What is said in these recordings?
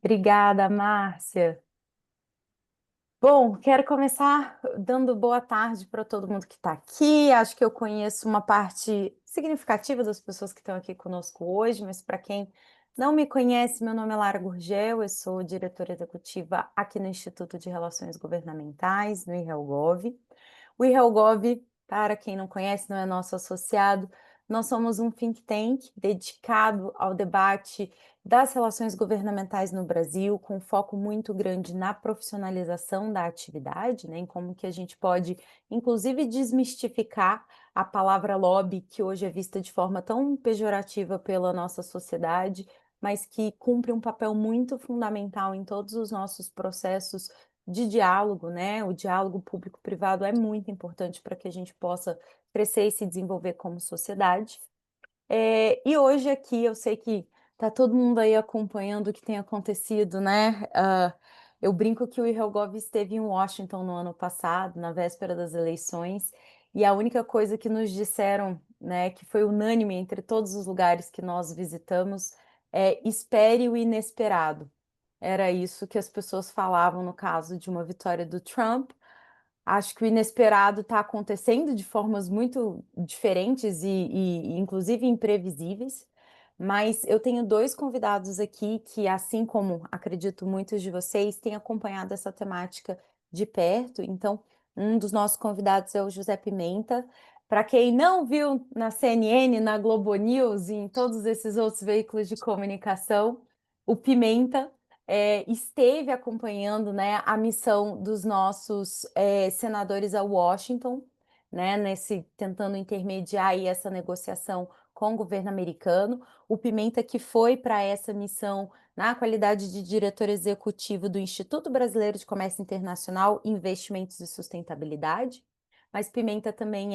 Obrigada, Márcia. Bom, quero começar dando boa tarde para todo mundo que está aqui. Acho que eu conheço uma parte significativa das pessoas que estão aqui conosco hoje, mas para quem não me conhece, meu nome é Lara Gurgel, eu sou diretora executiva aqui no Instituto de Relações Governamentais, no IRELGOV. O IRELGOV, para quem não conhece, não é nosso associado, nós somos um think tank dedicado ao debate das relações governamentais no Brasil, com foco muito grande na profissionalização da atividade, né, em como que a gente pode, inclusive, desmistificar a palavra lobby, que hoje é vista de forma tão pejorativa pela nossa sociedade, mas que cumpre um papel muito fundamental em todos os nossos processos de diálogo, né? O diálogo público-privado é muito importante para que a gente possa crescer e se desenvolver como sociedade. E hoje aqui eu sei que tá todo mundo aí acompanhando o que tem acontecido, né? Eu brinco que o IRELGOV esteve em Washington no ano passado, na véspera das eleições, e a única coisa que nos disseram, né, que foi unânime entre todos os lugares que nós visitamos, é espere o inesperado. Era isso que as pessoas falavam no caso de uma vitória do Trump. Acho que o inesperado está acontecendo de formas muito diferentes e, inclusive, imprevisíveis. Mas eu tenho dois convidados aqui que, assim como acredito muitos de vocês, têm acompanhado essa temática de perto. Então, um dos nossos convidados é o José Pimenta. Para quem não viu na CNN, na Globo News e em todos esses outros veículos de comunicação, o Pimenta esteve acompanhando, né, a missão dos nossos senadores a Washington, né, tentando intermediar aí essa negociação com o governo americano. O Pimenta que foi para essa missão na qualidade de diretor executivo do Instituto Brasileiro de Comércio Internacional, Investimentos e Sustentabilidade, mas Pimenta também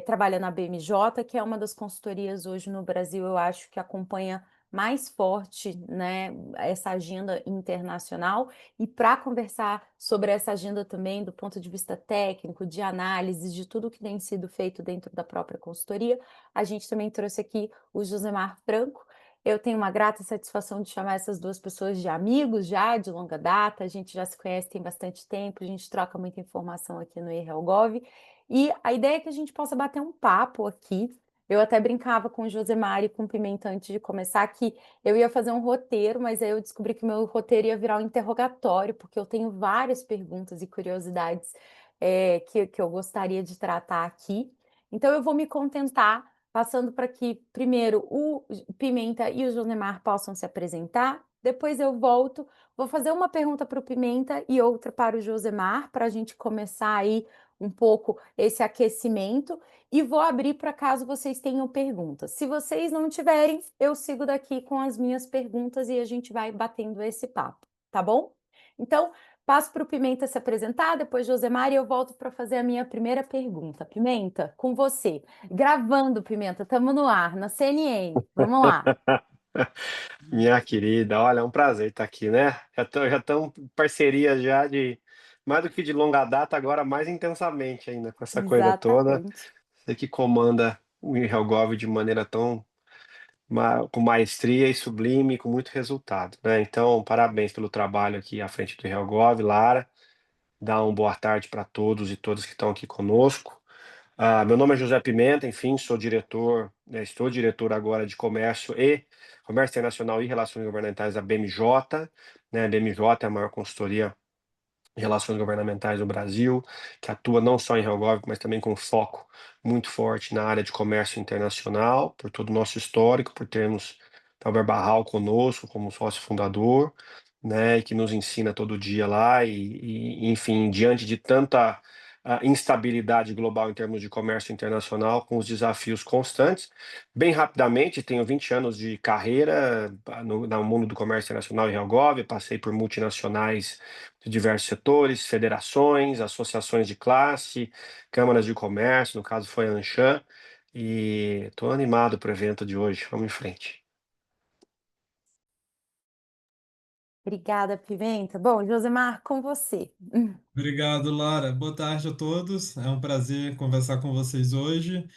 trabalha na BMJ, que é uma das consultorias hoje no Brasil, eu acho que acompanha mais forte, né, essa agenda internacional, e para conversar sobre essa agenda também do ponto de vista técnico, de análise, de tudo que tem sido feito dentro da própria consultoria, a gente também trouxe aqui o Josemar Franco. Eu tenho uma grata satisfação de chamar essas duas pessoas de amigos já, de longa data, a gente já se conhece tem bastante tempo, a gente troca muita informação aqui no IRELGOV, e a ideia é que a gente possa bater um papo aqui. Eu até brincava com o Josemar e com o Pimenta antes de começar que eu ia fazer um roteiro, mas aí eu descobri que o meu roteiro ia virar um interrogatório, porque eu tenho várias perguntas e curiosidades que eu gostaria de tratar aqui. Então eu vou me contentar passando para que primeiro o Pimenta e o Josemar possam se apresentar. Depois eu volto, vou fazer uma pergunta para o Pimenta e outra para o Josemar, para a gente começar aí um pouco esse aquecimento. E vou abrir para caso vocês tenham perguntas. Se vocês não tiverem, eu sigo daqui com as minhas perguntas e a gente vai batendo esse papo, tá bom? Então, passo para o Pimenta se apresentar, depois Josemar e eu volto para fazer a minha primeira pergunta. Pimenta, com você. Gravando, Pimenta, estamos no ar, na CNN. Vamos lá. Minha querida, olha, é um prazer estar aqui, né? Já estamos em parceria já de mais do que de longa data, agora mais intensamente ainda com essa coisa toda. Exatamente. Você que comanda o Helgov de maneira com maestria e sublime, com muito resultado, né? Então, parabéns pelo trabalho aqui à frente do Helgov, Lara. Dá uma boa tarde para todos e todas que estão aqui conosco. Meu nome é José Pimenta, enfim, sou diretor, né, estou diretor agora de Comércio Internacional e Relações Governamentais da BMJ, né? A BMJ é a maior consultoria de relações governamentais do Brasil, que atua não só em Helgov, mas também com foco muito forte na área de comércio internacional, por todo o nosso histórico, por termos Talber Barral conosco como sócio fundador, né, e que nos ensina todo dia lá, enfim, diante de tanta instabilidade global em termos de comércio internacional, com os desafios constantes. Bem rapidamente, tenho 20 anos de carreira no mundo do comércio internacional em Helgov, passei por multinacionais de diversos setores, federações, associações de classe, câmaras de comércio, no caso foi a Anshan, e estou animado para o evento de hoje. Vamos em frente. Obrigada, Pimenta. Bom, Josemar, com você. Obrigado, Lara. Boa tarde a todos. É um prazer conversar com vocês hoje.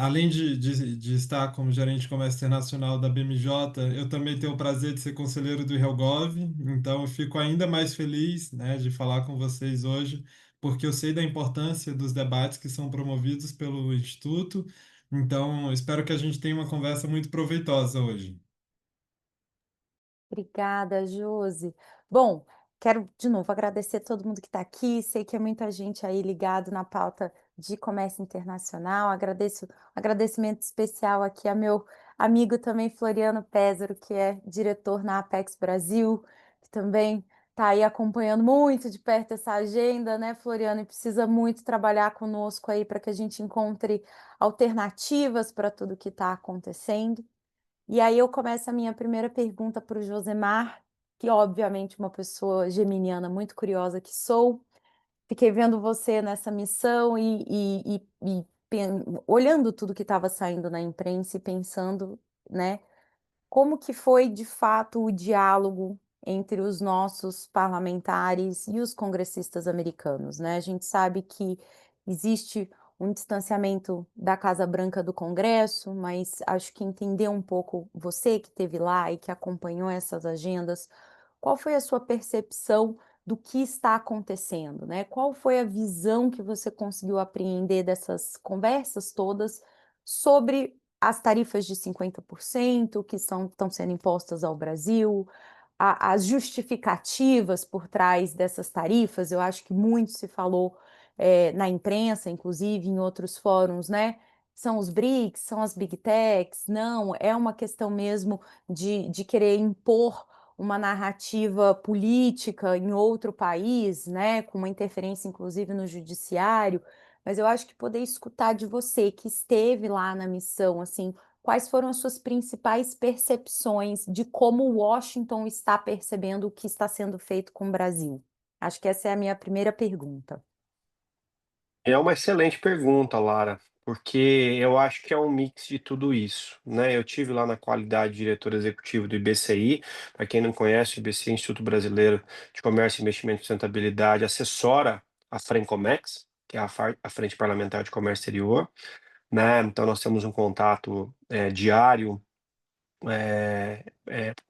Além de estar como gerente de comércio internacional da BMJ, eu também tenho o prazer de ser conselheiro do Helgov, então eu fico ainda mais feliz, né, de falar com vocês hoje, porque eu sei da importância dos debates que são promovidos pelo Instituto, então eu espero que a gente tenha uma conversa muito proveitosa hoje. Obrigada, Josi. Bom, quero de novo agradecer a todo mundo que está aqui. Sei que é muita gente aí ligado na pauta de comércio internacional. Agradeço, agradecimento especial aqui a meu amigo também, Floriano Pézaro, que é diretor na Apex Brasil, que também está aí acompanhando muito de perto essa agenda, né, Floriano? E precisa muito trabalhar conosco aí para que a gente encontre alternativas para tudo que está acontecendo. E aí eu começo a minha primeira pergunta para o Josemar, que obviamente uma pessoa geminiana muito curiosa que sou. Fiquei vendo você nessa missão olhando tudo que estava saindo na imprensa e pensando, né? Como que foi de fato o diálogo entre os nossos parlamentares e os congressistas americanos, né? A gente sabe que existe um distanciamento da Casa Branca do Congresso, mas acho que entender um pouco, você que esteve lá e que acompanhou essas agendas, qual foi a sua percepção do que está acontecendo, né? Qual foi a visão que você conseguiu apreender dessas conversas todas sobre as tarifas de 50% que estão sendo impostas ao Brasil, as justificativas por trás dessas tarifas? Eu acho que muito se falou na imprensa, inclusive em outros fóruns, né? São os BRICS, são as Big Techs, não, é uma questão mesmo de querer impor uma narrativa política em outro país, né, com uma interferência inclusive no judiciário, mas eu acho que poder escutar de você que esteve lá na missão, assim, quais foram as suas principais percepções de como Washington está percebendo o que está sendo feito com o Brasil? Acho que essa é a minha primeira pergunta. É uma excelente pergunta, Lara, porque eu acho que é um mix de tudo isso, né? Eu tive lá na qualidade de diretor executivo do IBCI. Para quem não conhece, o IBCI, Instituto Brasileiro de Comércio, Investimento e Sustentabilidade, assessora a Frencomex, que é a Frente Parlamentar de Comércio Exterior, né? Então nós temos um contato diário,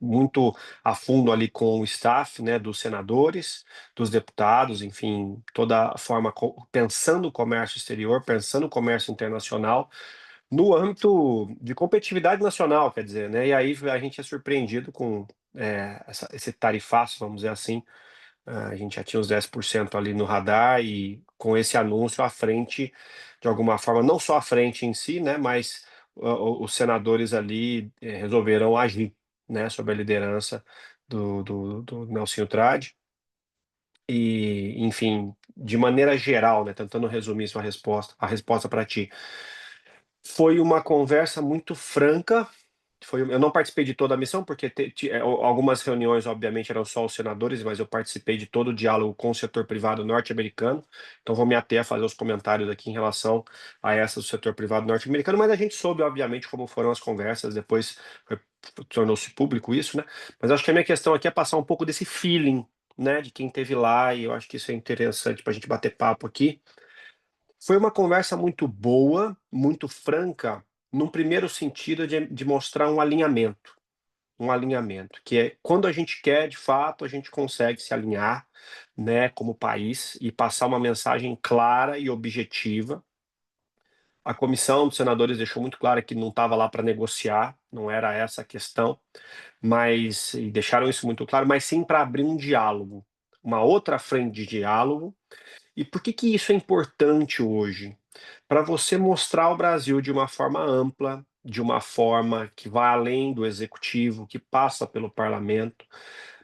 muito a fundo ali com o staff, né, dos senadores, dos deputados, enfim, toda a forma pensando o comércio exterior, pensando o comércio internacional no âmbito de competitividade nacional, quer dizer, né? E aí a gente é surpreendido com esse tarifaço, vamos dizer assim. A gente já tinha os 10% ali no radar e com esse anúncio à frente, de alguma forma, não só à frente em si, né, mas os senadores ali resolveram agir, né, sob a liderança do Nelsinho Trade. E, enfim, de maneira geral, né, tentando resumir sua resposta, a resposta para ti, foi uma conversa muito franca. Eu não participei de toda a missão, porque algumas reuniões, obviamente, eram só os senadores, mas eu participei de todo o diálogo com o setor privado norte-americano. Então, vou me ater a fazer os comentários aqui em relação a essa do setor privado norte-americano. Mas a gente soube, obviamente, como foram as conversas, depois tornou-se público isso, né? Mas acho que a minha questão aqui é passar um pouco desse feeling, né, de quem esteve lá, e eu acho que isso é interessante para a gente bater papo aqui. Foi uma conversa muito boa, muito franca, num primeiro sentido de mostrar um alinhamento, que é quando a gente quer, de fato, a gente consegue se alinhar, né, como país e passar uma mensagem clara e objetiva. A comissão dos senadores deixou muito claro que não estava lá para negociar, não era essa a questão, mas e deixaram isso muito claro, mas sim para abrir um diálogo, uma outra frente de diálogo. E por que que isso é importante hoje? Para você mostrar o Brasil de uma forma ampla, de uma forma que vai além do executivo, que passa pelo parlamento,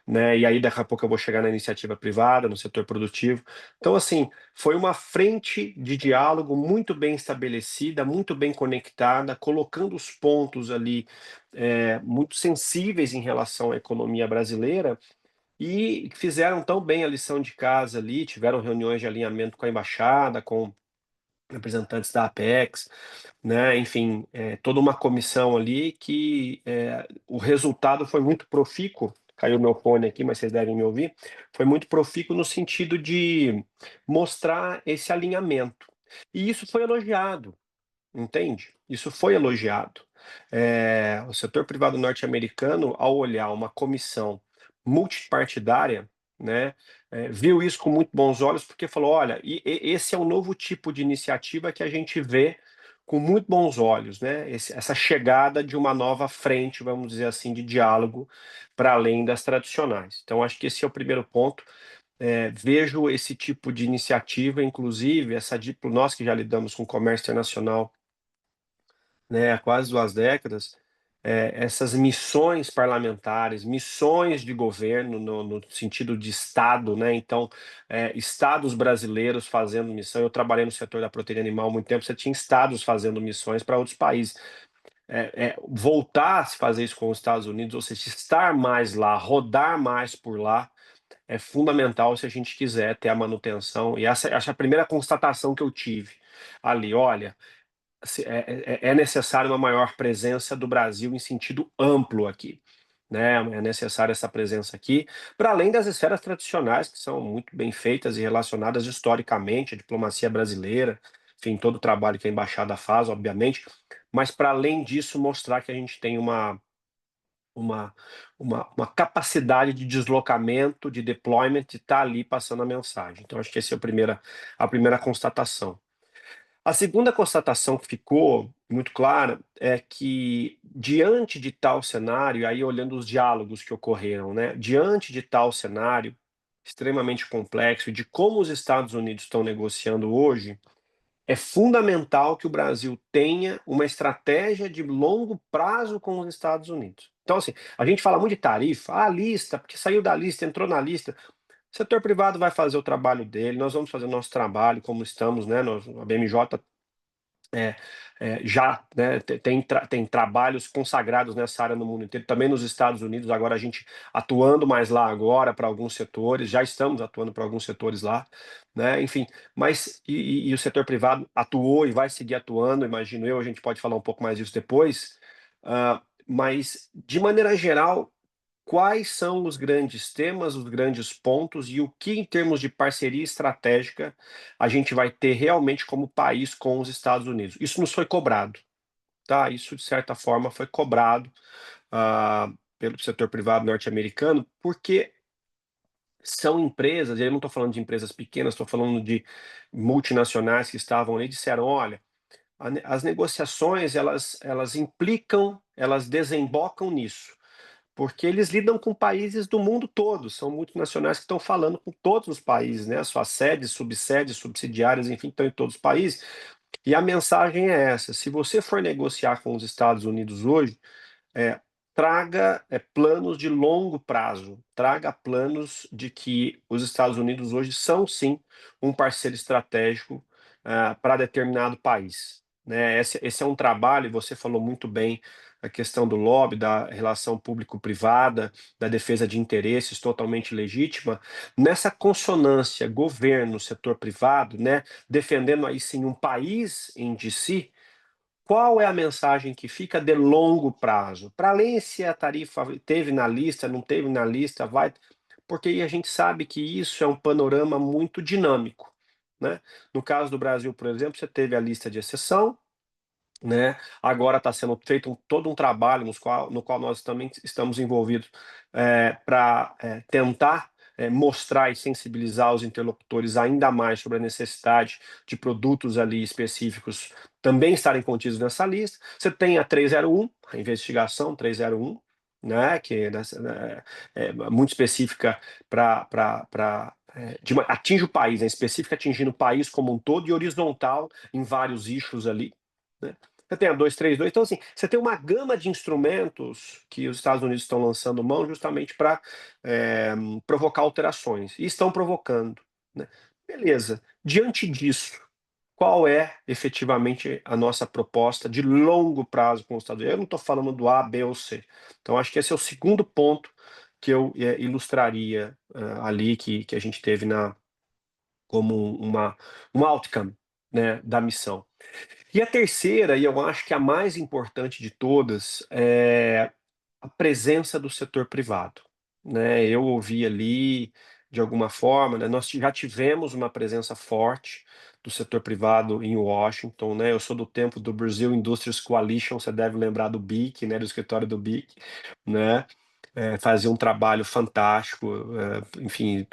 né? E aí daqui a pouco eu vou chegar na iniciativa privada, no setor produtivo. Então, assim, foi uma frente de diálogo muito bem estabelecida, muito bem conectada, colocando os pontos ali muito sensíveis em relação à economia brasileira e fizeram tão bem a lição de casa ali, tiveram reuniões de alinhamento com a embaixada, com representantes da Apex, né? Enfim, toda uma comissão ali que o resultado foi muito profícuo. Caiu meu fone aqui, mas vocês devem me ouvir. Foi muito profícuo no sentido de mostrar esse alinhamento. E isso foi elogiado. entende? Isso foi elogiado. O setor privado norte-americano, ao olhar uma comissão multipartidária, né, viu isso com muito bons olhos, porque falou: olha, esse é o novo tipo de iniciativa que a gente vê com muito bons olhos, né? Essa chegada de uma nova frente, vamos dizer assim, de diálogo para além das tradicionais. Então, acho que esse é o primeiro ponto. Vejo esse tipo de iniciativa, inclusive, nós que já lidamos com comércio internacional, né, há quase 2 décadas, essas missões parlamentares, missões de governo no sentido de Estado, né? Então, estados brasileiros fazendo missão. Eu trabalhei no setor da proteína animal há muito tempo, você tinha estados fazendo missões para outros países. Voltar a se fazer isso com os Estados Unidos, ou seja, estar mais lá, rodar mais por lá, é fundamental se a gente quiser ter a manutenção. E essa é a primeira constatação que eu tive ali. Olha, é necessário uma maior presença do Brasil em sentido amplo aqui, né? É necessária essa presença aqui, para além das esferas tradicionais, que são muito bem feitas e relacionadas historicamente à diplomacia brasileira, enfim, todo o trabalho que a embaixada faz, obviamente, mas para além disso, mostrar que a gente tem uma, uma capacidade de deslocamento, de deployment, de estar ali passando a mensagem. Então, acho que essa é a primeira constatação. A segunda constatação que ficou muito clara é que, diante de tal cenário, aí olhando os diálogos que ocorreram, né, diante de tal cenário extremamente complexo e de como os Estados Unidos estão negociando hoje, é fundamental que o Brasil tenha uma estratégia de longo prazo com os Estados Unidos. Então, assim, a gente fala muito de tarifa, a lista, porque saiu da lista, entrou na lista. O setor privado vai fazer o trabalho dele, nós vamos fazer o nosso trabalho, como estamos, né? A BMJ já, né, tem trabalhos consagrados nessa área no mundo inteiro, também nos Estados Unidos, agora a gente atuando mais lá agora para alguns setores, já estamos atuando para alguns setores lá, né, enfim, mas o setor privado atuou e vai seguir atuando, imagino eu, a gente pode falar um pouco mais disso depois, mas de maneira geral, quais são os grandes temas, os grandes pontos e o que, em termos de parceria estratégica, a gente vai ter realmente como país com os Estados Unidos? Isso nos foi cobrado, tá? Isso, de certa forma, foi cobrado pelo setor privado norte-americano, porque são empresas, e aí eu não estou falando de empresas pequenas, estou falando de multinacionais que estavam ali e disseram: olha, as negociações, elas implicam, elas desembocam nisso, porque eles lidam com países do mundo todo, são multinacionais que estão falando com todos os países, né? Suas sedes, subsedes, subsidiárias, enfim, estão em todos os países. E a mensagem é essa: se você for negociar com os Estados Unidos hoje, é, traga planos de longo prazo, traga planos de que os Estados Unidos hoje são sim um parceiro estratégico para determinado país, né? Esse é um trabalho, e você falou muito bem a questão do lobby, da relação público-privada, da defesa de interesses totalmente legítima, nessa consonância governo, setor privado, né, defendendo aí sim um país em de si. Qual é a mensagem que fica de longo prazo? Para além se a tarifa teve na lista, não teve na lista, vai. Porque aí a gente sabe que isso é um panorama muito dinâmico, né? No caso do Brasil, por exemplo, você teve a lista de exceção, né? Agora está sendo feito todo um trabalho no qual nós também estamos envolvidos para tentar mostrar e sensibilizar os interlocutores ainda mais sobre a necessidade de produtos ali específicos também estarem contidos nessa lista. Você tem a 301, a investigação 301, né, que é muito específica atinge o país, né, específica atingindo o país como um todo e horizontal em vários eixos ali, né? Você tem a 232, então assim, você tem uma gama de instrumentos que os Estados Unidos estão lançando mão justamente para provocar alterações, e estão provocando, né? Beleza, diante disso, qual é efetivamente a nossa proposta de longo prazo com os Estados Unidos? Eu não estou falando do A, B ou C. Então, acho que esse é o segundo ponto que eu ilustraria ali, que a gente teve como um outcome, né, da missão. E a terceira, e eu acho que a mais importante de todas, é a presença do setor privado, né? Eu ouvi ali, de alguma forma, né, nós já tivemos uma presença forte, do setor privado em Washington, né? Eu sou do tempo do Brazil Industries Coalition, você deve lembrar do BIC, né? Do escritório do BIC, né? Fazia um trabalho fantástico, enfim,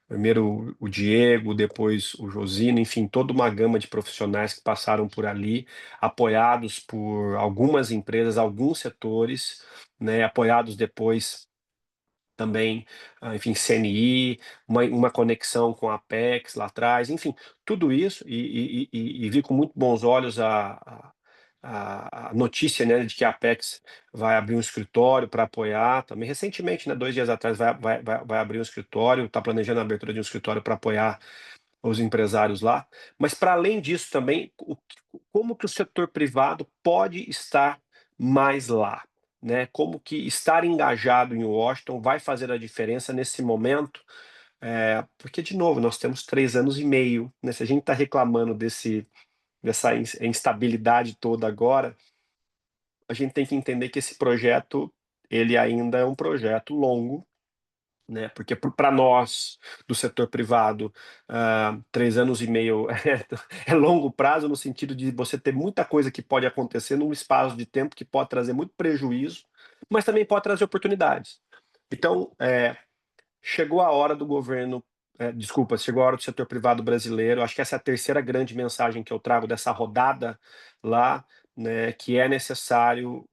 primeiro o Diego, depois o Josino, enfim, toda uma gama de profissionais que passaram por ali, apoiados por algumas empresas, alguns setores, né? Apoiados depois também, enfim, CNI, uma conexão com a Apex lá atrás, enfim, tudo isso, e vi com muito bons olhos a notícia, né, de que a Apex vai abrir um escritório para apoiar também. Recentemente, né, 2 dias atrás, vai abrir um escritório, está planejando a abertura de um escritório para apoiar os empresários lá. Mas, para além disso, também, como que o setor privado pode estar mais lá? Né? Como que estar engajado em Washington vai fazer a diferença nesse momento? Porque, de novo, nós temos 3 anos e meio, né? Se a gente está reclamando dessa instabilidade toda agora, a gente tem que entender que esse projeto ele ainda é um projeto longo, né? Porque para nós do setor privado, 3 anos e meio é longo prazo no sentido de você ter muita coisa que pode acontecer num espaço de tempo que pode trazer muito prejuízo, mas também pode trazer oportunidades. Então, chegou a hora do governo, desculpa, chegou a hora do setor privado brasileiro. Acho que essa é a terceira grande mensagem que eu trago dessa rodada lá, né, que é necessário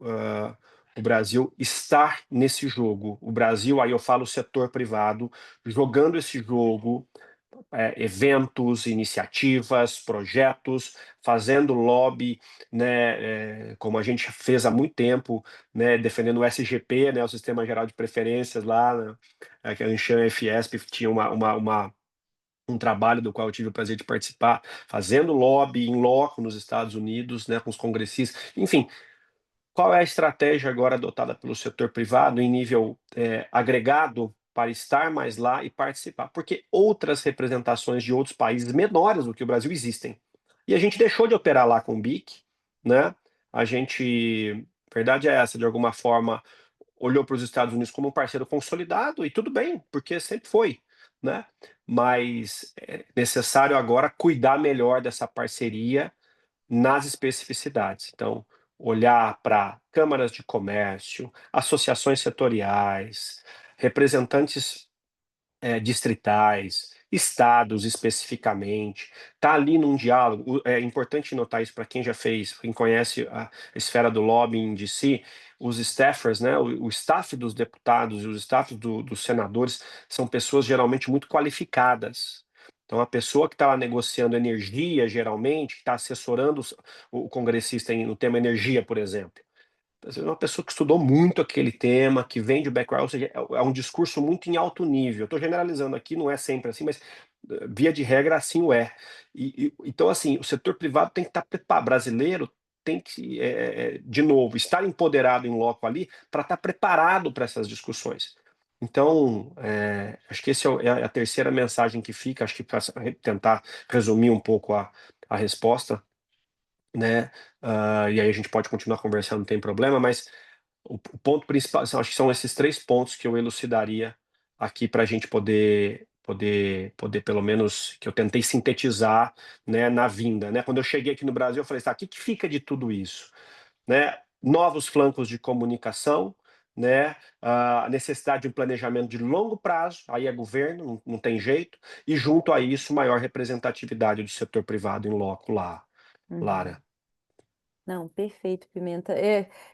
o Brasil estar nesse jogo. O Brasil, aí eu falo setor privado, jogando esse jogo, eventos, iniciativas, projetos, fazendo lobby, né, como a gente fez há muito tempo, né, defendendo o SGP, né, o Sistema Geral de Preferências lá, né, que a Anshan e a Fiesp tinha um trabalho do qual eu tive o prazer de participar, fazendo lobby em loco nos Estados Unidos, né, com os congressistas, enfim. Qual é a estratégia agora adotada pelo setor privado em nível agregado para estar mais lá e participar? Porque outras representações de outros países menores do que o Brasil existem. E a gente deixou de operar lá com o BIC, né? A gente, verdade é essa, de alguma forma, olhou para os Estados Unidos como um parceiro consolidado, e tudo bem, porque sempre foi, né? Mas é necessário agora cuidar melhor dessa parceria nas especificidades. Então, olhar para câmaras de comércio, associações setoriais, representantes distritais, estados especificamente, está ali num diálogo. É importante notar isso para quem já fez, quem conhece a esfera do lobbying de si, os staffers, né, o staff dos deputados e os staff dos senadores são pessoas geralmente muito qualificadas. Então, a pessoa que está lá negociando energia, geralmente, que está assessorando o congressista no tema energia, por exemplo, às vezes é uma pessoa que estudou muito aquele tema, que vem de background, ou seja, é um discurso muito em alto nível. Estou generalizando aqui, não é sempre assim, mas via de regra assim o é. Então, assim, o setor privado tem que estar preparado, brasileiro tem que, de novo, estar empoderado em loco ali para estar preparado para essas discussões. Então, acho que essa é a terceira mensagem que fica, acho que para tentar resumir um pouco a resposta, né? E aí a gente pode continuar conversando, não tem problema, mas o ponto principal, acho que são esses 3 pontos que eu elucidaria aqui para a gente poder, pelo menos, que eu tentei sintetizar, né, na vinda, né? Quando eu cheguei aqui no Brasil, eu falei, tá, o que que fica de tudo isso? Né? Novos flancos de comunicação, né? A necessidade de um planejamento de longo prazo, aí é governo, não tem jeito, e junto a isso, maior representatividade do setor privado em loco lá, Uhum. Lara. Não, perfeito, Pimenta.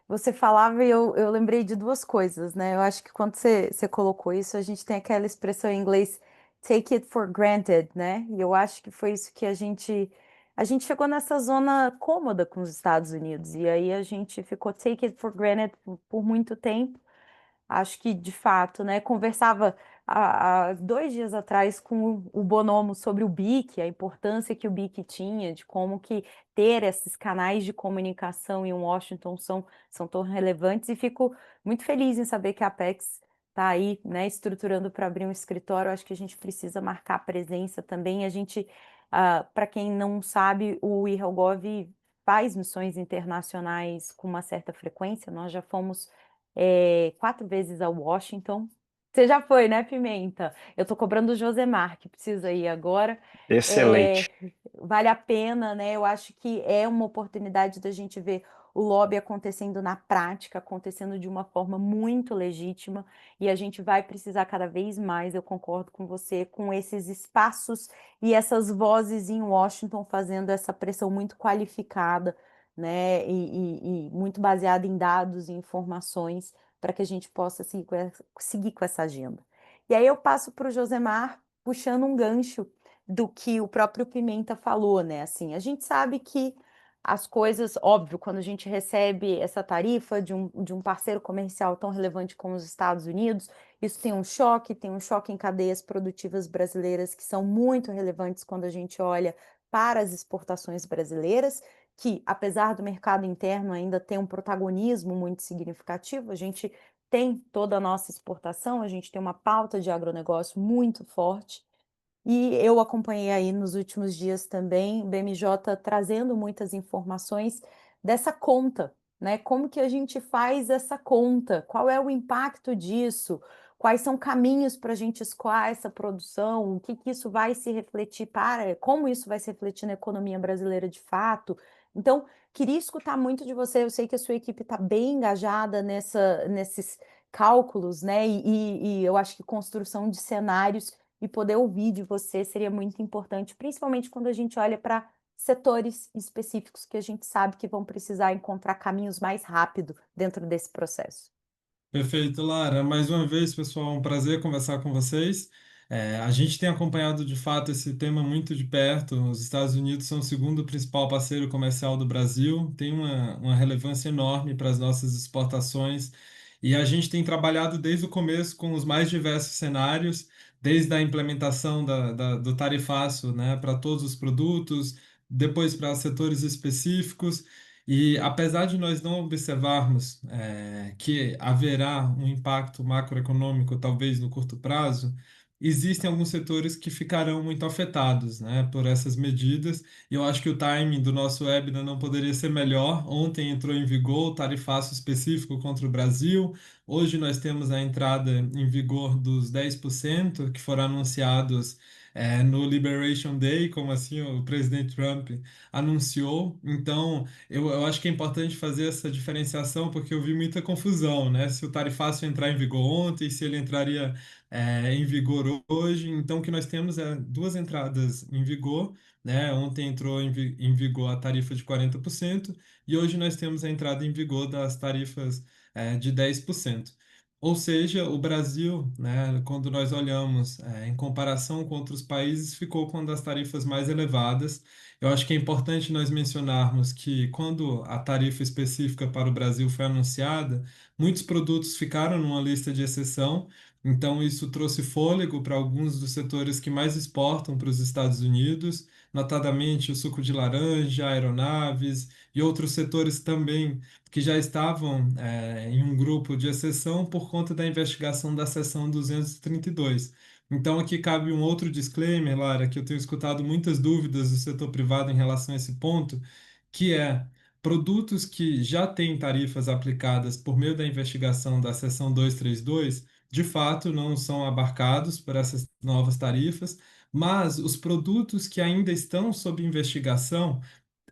Você falava e eu lembrei de duas coisas, né? Eu acho que quando você colocou isso, a gente tem aquela expressão em inglês, take it for granted, né? E eu acho que foi isso que a gente chegou nessa zona cômoda com os Estados Unidos, e aí a gente ficou take it for granted por muito tempo. Acho que, de fato, né? Conversava há 2 dias atrás com o Bonomo sobre o BIC, a importância que o BIC tinha, de como que ter esses canais de comunicação em Washington são tão relevantes, e fico muito feliz em saber que a Apex está aí, né, estruturando para abrir um escritório. Acho que a gente precisa marcar presença também. Para quem não sabe, o IRELGOV faz missões internacionais com uma certa frequência. Nós já fomos 4 vezes a Washington. Você já foi, né, Pimenta? Eu tô cobrando o Josemar, que precisa ir agora. É, Excelente. vale a pena, né? Eu acho que é uma oportunidade da gente ver o lobby acontecendo na prática, acontecendo de uma forma muito legítima, e a gente vai precisar cada vez mais, eu concordo com você, com esses espaços e essas vozes em Washington fazendo essa pressão muito qualificada, né? E muito baseada em dados e informações para que a gente possa seguir com essa agenda. E aí eu passo para o Josemar, puxando um gancho do que o próprio Pimenta falou, né? Assim, a gente sabe que as coisas, óbvio, quando a gente recebe essa tarifa de um parceiro comercial tão relevante como os Estados Unidos, isso tem um choque em cadeias produtivas brasileiras que são muito relevantes quando a gente olha para as exportações brasileiras, que, apesar do mercado interno ainda ter um protagonismo muito significativo, a gente tem toda a nossa exportação, a gente tem uma pauta de agronegócio muito forte. E eu acompanhei aí nos últimos dias também o BMJ trazendo muitas informações dessa conta, né? Como que a gente faz essa conta? Qual é o impacto disso? Quais são caminhos para a gente escoar essa produção? O que que isso vai se refletir como isso vai se refletir na economia brasileira de fato? Então, queria escutar muito de você. Eu sei que a sua equipe está bem engajada nesses cálculos, né? E eu acho que construção de cenários e poder ouvir de você seria muito importante, principalmente quando a gente olha para setores específicos que a gente sabe que vão precisar encontrar caminhos mais rápido dentro desse processo. Perfeito, Lara. Mais uma vez, pessoal, um prazer conversar com vocês. A gente tem acompanhado de fato esse tema muito de perto. Os Estados Unidos são o segundo principal parceiro comercial do Brasil, tem uma relevância enorme para as nossas exportações e a gente tem trabalhado desde o começo com os mais diversos cenários, desde a implementação do tarifaço, né, para todos os produtos, depois para setores específicos. E apesar de nós não observarmos que haverá um impacto macroeconômico, talvez no curto prazo, existem alguns setores que ficarão muito afetados, né, por essas medidas. E eu acho que o timing do nosso webinar não poderia ser melhor. Ontem entrou em vigor o tarifaço específico contra o Brasil. Hoje nós temos a entrada em vigor dos 10% que foram anunciados no Liberation Day, como assim o presidente Trump anunciou. Então, eu acho que é importante fazer essa diferenciação porque eu vi muita confusão, né? Se o tarifácio entrar em vigor ontem, se ele entraria em vigor hoje. Então, o que nós temos é duas entradas em vigor, né? Ontem entrou em vigor a tarifa de 40% e hoje nós temos a entrada em vigor das tarifas de 10%. Ou seja, o Brasil, né, quando nós olhamos em comparação com outros países, ficou com uma das tarifas mais elevadas. Eu acho que é importante nós mencionarmos que quando a tarifa específica para o Brasil foi anunciada, muitos produtos ficaram numa lista de exceção, então isso trouxe fôlego para alguns dos setores que mais exportam para os Estados Unidos, notadamente o suco de laranja, aeronaves e outros setores também que já estavam em um grupo de exceção por conta da investigação da seção 232. Então, aqui cabe um outro disclaimer, Lara, que eu tenho escutado muitas dúvidas do setor privado em relação a esse ponto, que é produtos que já têm tarifas aplicadas por meio da investigação da seção 232, de fato não são abarcados por essas novas tarifas, mas os produtos que ainda estão sob investigação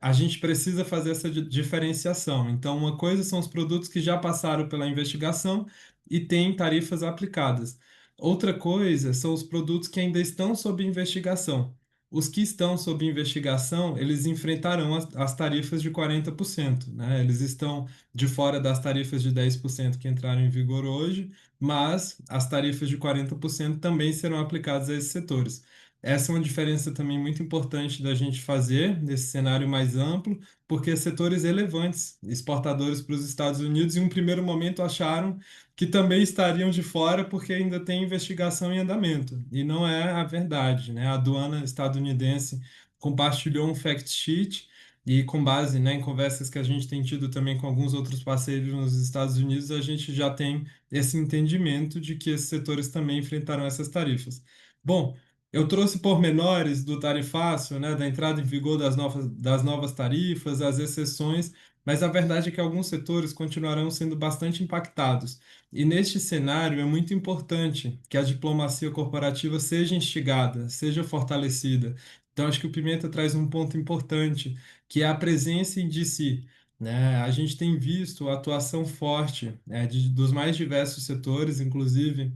a gente precisa fazer essa diferenciação. Então, uma coisa são os produtos que já passaram pela investigação e têm tarifas aplicadas. Outra coisa são os produtos que ainda estão sob investigação. Os que estão sob investigação, eles enfrentarão as tarifas de 40%, né? Eles estão de fora das tarifas de 10% que entraram em vigor hoje, mas as tarifas de 40% também serão aplicadas a esses setores. Essa é uma diferença também muito importante da gente fazer nesse cenário mais amplo, porque setores relevantes, exportadores para os Estados Unidos, em um primeiro momento acharam que também estariam de fora porque ainda tem investigação em andamento. E não é a verdade, né? A aduana estadunidense compartilhou um fact sheet e com base, né, em conversas que a gente tem tido também com alguns outros parceiros nos Estados Unidos, a gente já tem esse entendimento de que esses setores também enfrentaram essas tarifas. Bom, eu trouxe pormenores do tarifácio, né, da entrada em vigor das novas tarifas, as exceções, mas a verdade é que alguns setores continuarão sendo bastante impactados. E neste cenário é muito importante que a diplomacia corporativa seja instigada, seja fortalecida. Então, acho que o Pimenta traz um ponto importante, que é a presença em DC, né? A gente tem visto a atuação forte, dos mais diversos setores, inclusive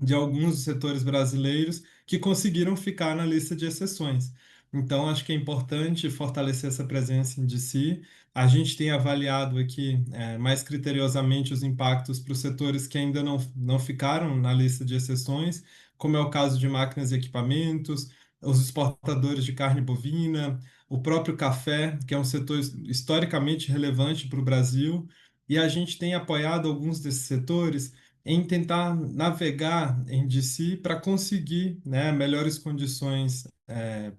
de alguns setores brasileiros que conseguiram ficar na lista de exceções. Então, acho que é importante fortalecer essa presença em DC. A gente tem avaliado aqui mais criteriosamente os impactos para os setores que ainda não ficaram na lista de exceções, como é o caso de máquinas e equipamentos, os exportadores de carne bovina, o próprio café, que é um setor historicamente relevante para o Brasil, e a gente tem apoiado alguns desses setores em tentar navegar em DC para conseguir, né, melhores condições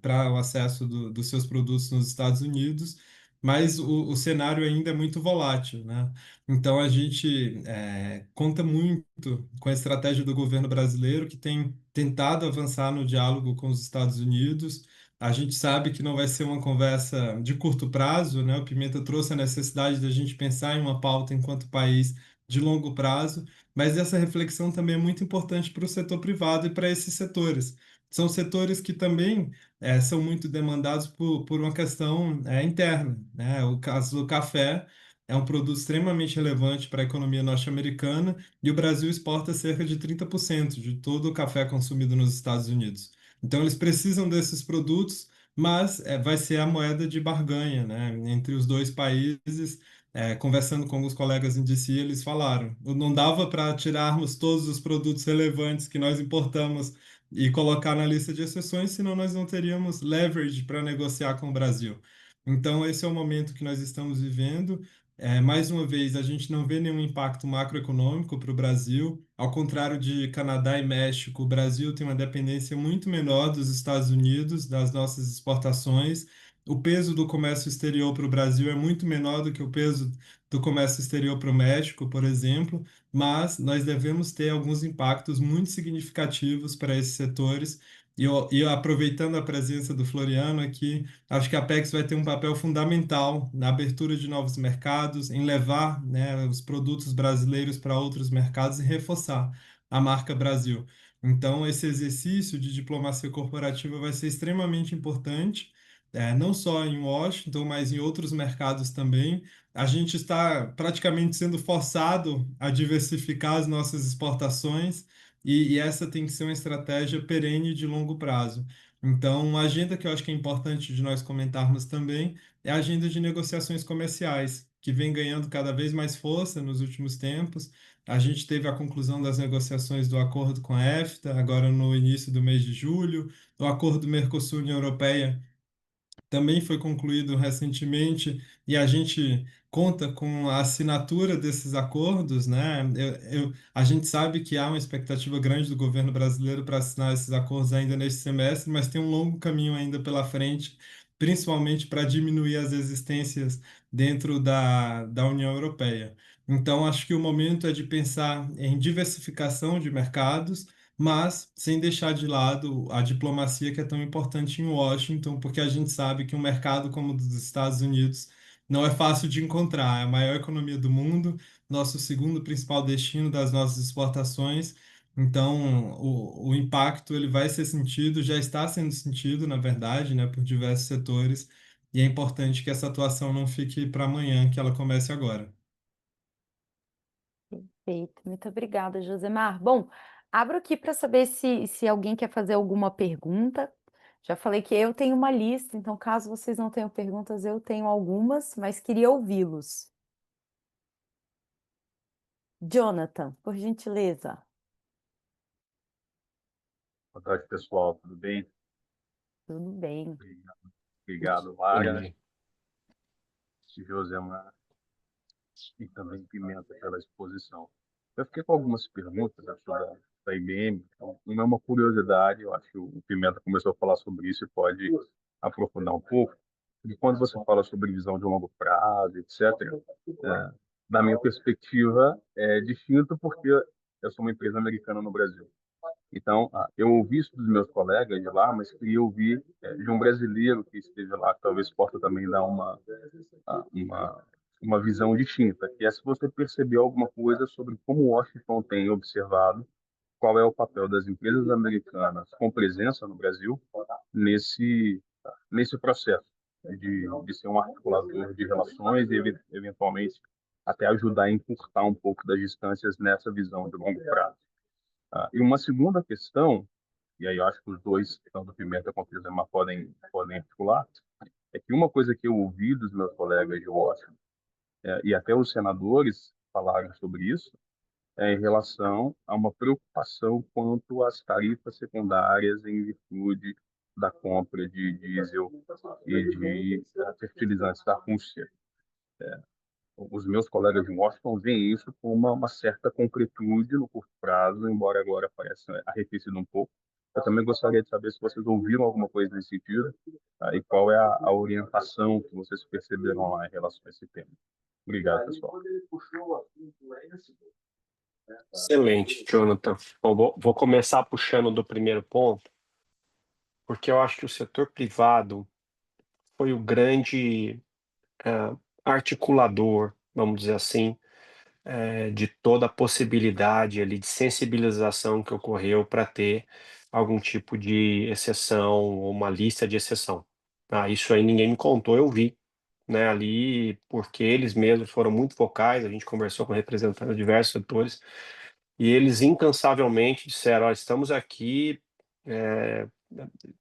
para o acesso dos seus produtos nos Estados Unidos, mas o cenário ainda é muito volátil, né? Então a gente conta muito com a estratégia do governo brasileiro, que tem tentado avançar no diálogo com os Estados Unidos. A gente sabe que não vai ser uma conversa de curto prazo, né? O Pimenta trouxe a necessidade da gente pensar em uma pauta enquanto país de longo prazo, mas essa reflexão também é muito importante para o setor privado e para esses setores. São setores que também são muito demandados por uma questão interna, né? O caso do café é um produto extremamente relevante para a economia norte-americana e o Brasil exporta cerca de 30% de todo o café consumido nos Estados Unidos. Então, eles precisam desses produtos, mas vai ser a moeda de barganha, né, entre os dois países. Conversando com alguns colegas em DC, eles falaram, não dava para tirarmos todos os produtos relevantes que nós importamos e colocar na lista de exceções, senão nós não teríamos leverage para negociar com o Brasil. Então, esse é o momento que nós estamos vivendo. Mais uma vez, a gente não vê nenhum impacto macroeconômico para o Brasil. Ao contrário de Canadá e México, o Brasil tem uma dependência muito menor dos Estados Unidos, das nossas exportações. O peso do comércio exterior para o Brasil é muito menor do que o peso do comércio exterior para o México, por exemplo, mas nós devemos ter alguns impactos muito significativos para esses setores. Aproveitando a presença do Floriano aqui, acho que a Apex vai ter um papel fundamental na abertura de novos mercados, em levar, né, os produtos brasileiros para outros mercados e reforçar a marca Brasil. Então, esse exercício de diplomacia corporativa vai ser extremamente importante, não só em Washington, mas em outros mercados também. A gente está praticamente sendo forçado a diversificar as nossas exportações, e essa tem que ser uma estratégia perene de longo prazo. Então, uma agenda que eu acho que é importante de nós comentarmos também é a agenda de negociações comerciais, que vem ganhando cada vez mais força nos últimos tempos. A gente teve a conclusão das negociações do acordo com a EFTA, agora no início do mês de julho, o acordo Mercosul-União Europeia também foi concluído recentemente e a gente conta com a assinatura desses acordos, né? A gente sabe que há uma expectativa grande do governo brasileiro para assinar esses acordos ainda neste semestre, mas tem um longo caminho ainda pela frente, principalmente para diminuir as resistências dentro da União Europeia. Então, acho que o momento é de pensar em diversificação de mercados, mas sem deixar de lado a diplomacia que é tão importante em Washington, porque a gente sabe que um mercado como o dos Estados Unidos não é fácil de encontrar. É a maior economia do mundo, nosso segundo principal destino das nossas exportações. Então, o impacto ele vai ser sentido, já está sendo sentido, na verdade, né, por diversos setores, e é importante que essa atuação não fique para amanhã, que ela comece agora. Perfeito, muito obrigada, Josemar. Bom, abro aqui para saber se alguém quer fazer alguma pergunta. Já falei que eu tenho uma lista, então caso vocês não tenham perguntas, eu tenho algumas, mas queria ouvi-los. Jonathan, por gentileza. Boa tarde, pessoal. Tudo bem? Tudo bem. Obrigado, Tudo Lara, bem. Josemar e também Pimenta pela exposição. Eu fiquei com algumas perguntas, acho, da IBM. Então, não é uma curiosidade, eu acho que o Pimenta começou a falar sobre isso e pode aprofundar um pouco. E quando você fala sobre visão de longo prazo, etc., é, na minha perspectiva, é distinto porque eu sou uma empresa americana no Brasil. Então, eu ouvi isso dos meus colegas de lá, mas queria ouvir de um brasileiro que esteve lá, que talvez possa também dar ah, uma, uma visão distinta, que é se você percebeu alguma coisa sobre como Washington tem observado qual é o papel das empresas americanas com presença no Brasil nesse, nesse processo de ser um articulador de relações e, eventualmente, até ajudar a encurtar um pouco das distâncias nessa visão de longo prazo. E uma segunda questão, e aí eu acho que os dois, tanto Pimenta quanto o Zema, podem articular, é que uma coisa que eu ouvi dos meus colegas de Washington, e até os senadores falaram sobre isso, é em relação a uma preocupação quanto às tarifas secundárias em virtude da compra de diesel e de fertilizantes da Rússia. Os meus colegas de Washington veem isso com uma certa concretude no curto prazo, embora agora pareça arrefecido um pouco. Eu também gostaria de saber se vocês ouviram alguma coisa nesse sentido, e qual é a orientação que vocês perceberam lá em relação a esse tema. Obrigado, pessoal. Excelente, Jonathan. Bom, vou começar puxando do primeiro ponto, porque eu acho que o setor privado foi o grande articulador, vamos dizer assim, de toda a possibilidade ali de sensibilização que ocorreu para ter algum tipo de exceção ou uma lista de exceção. Isso aí ninguém me contou, eu vi, né, ali, porque eles mesmos foram muito focais, a gente conversou com representantes de diversos setores, e eles incansavelmente disseram: "Ó, estamos aqui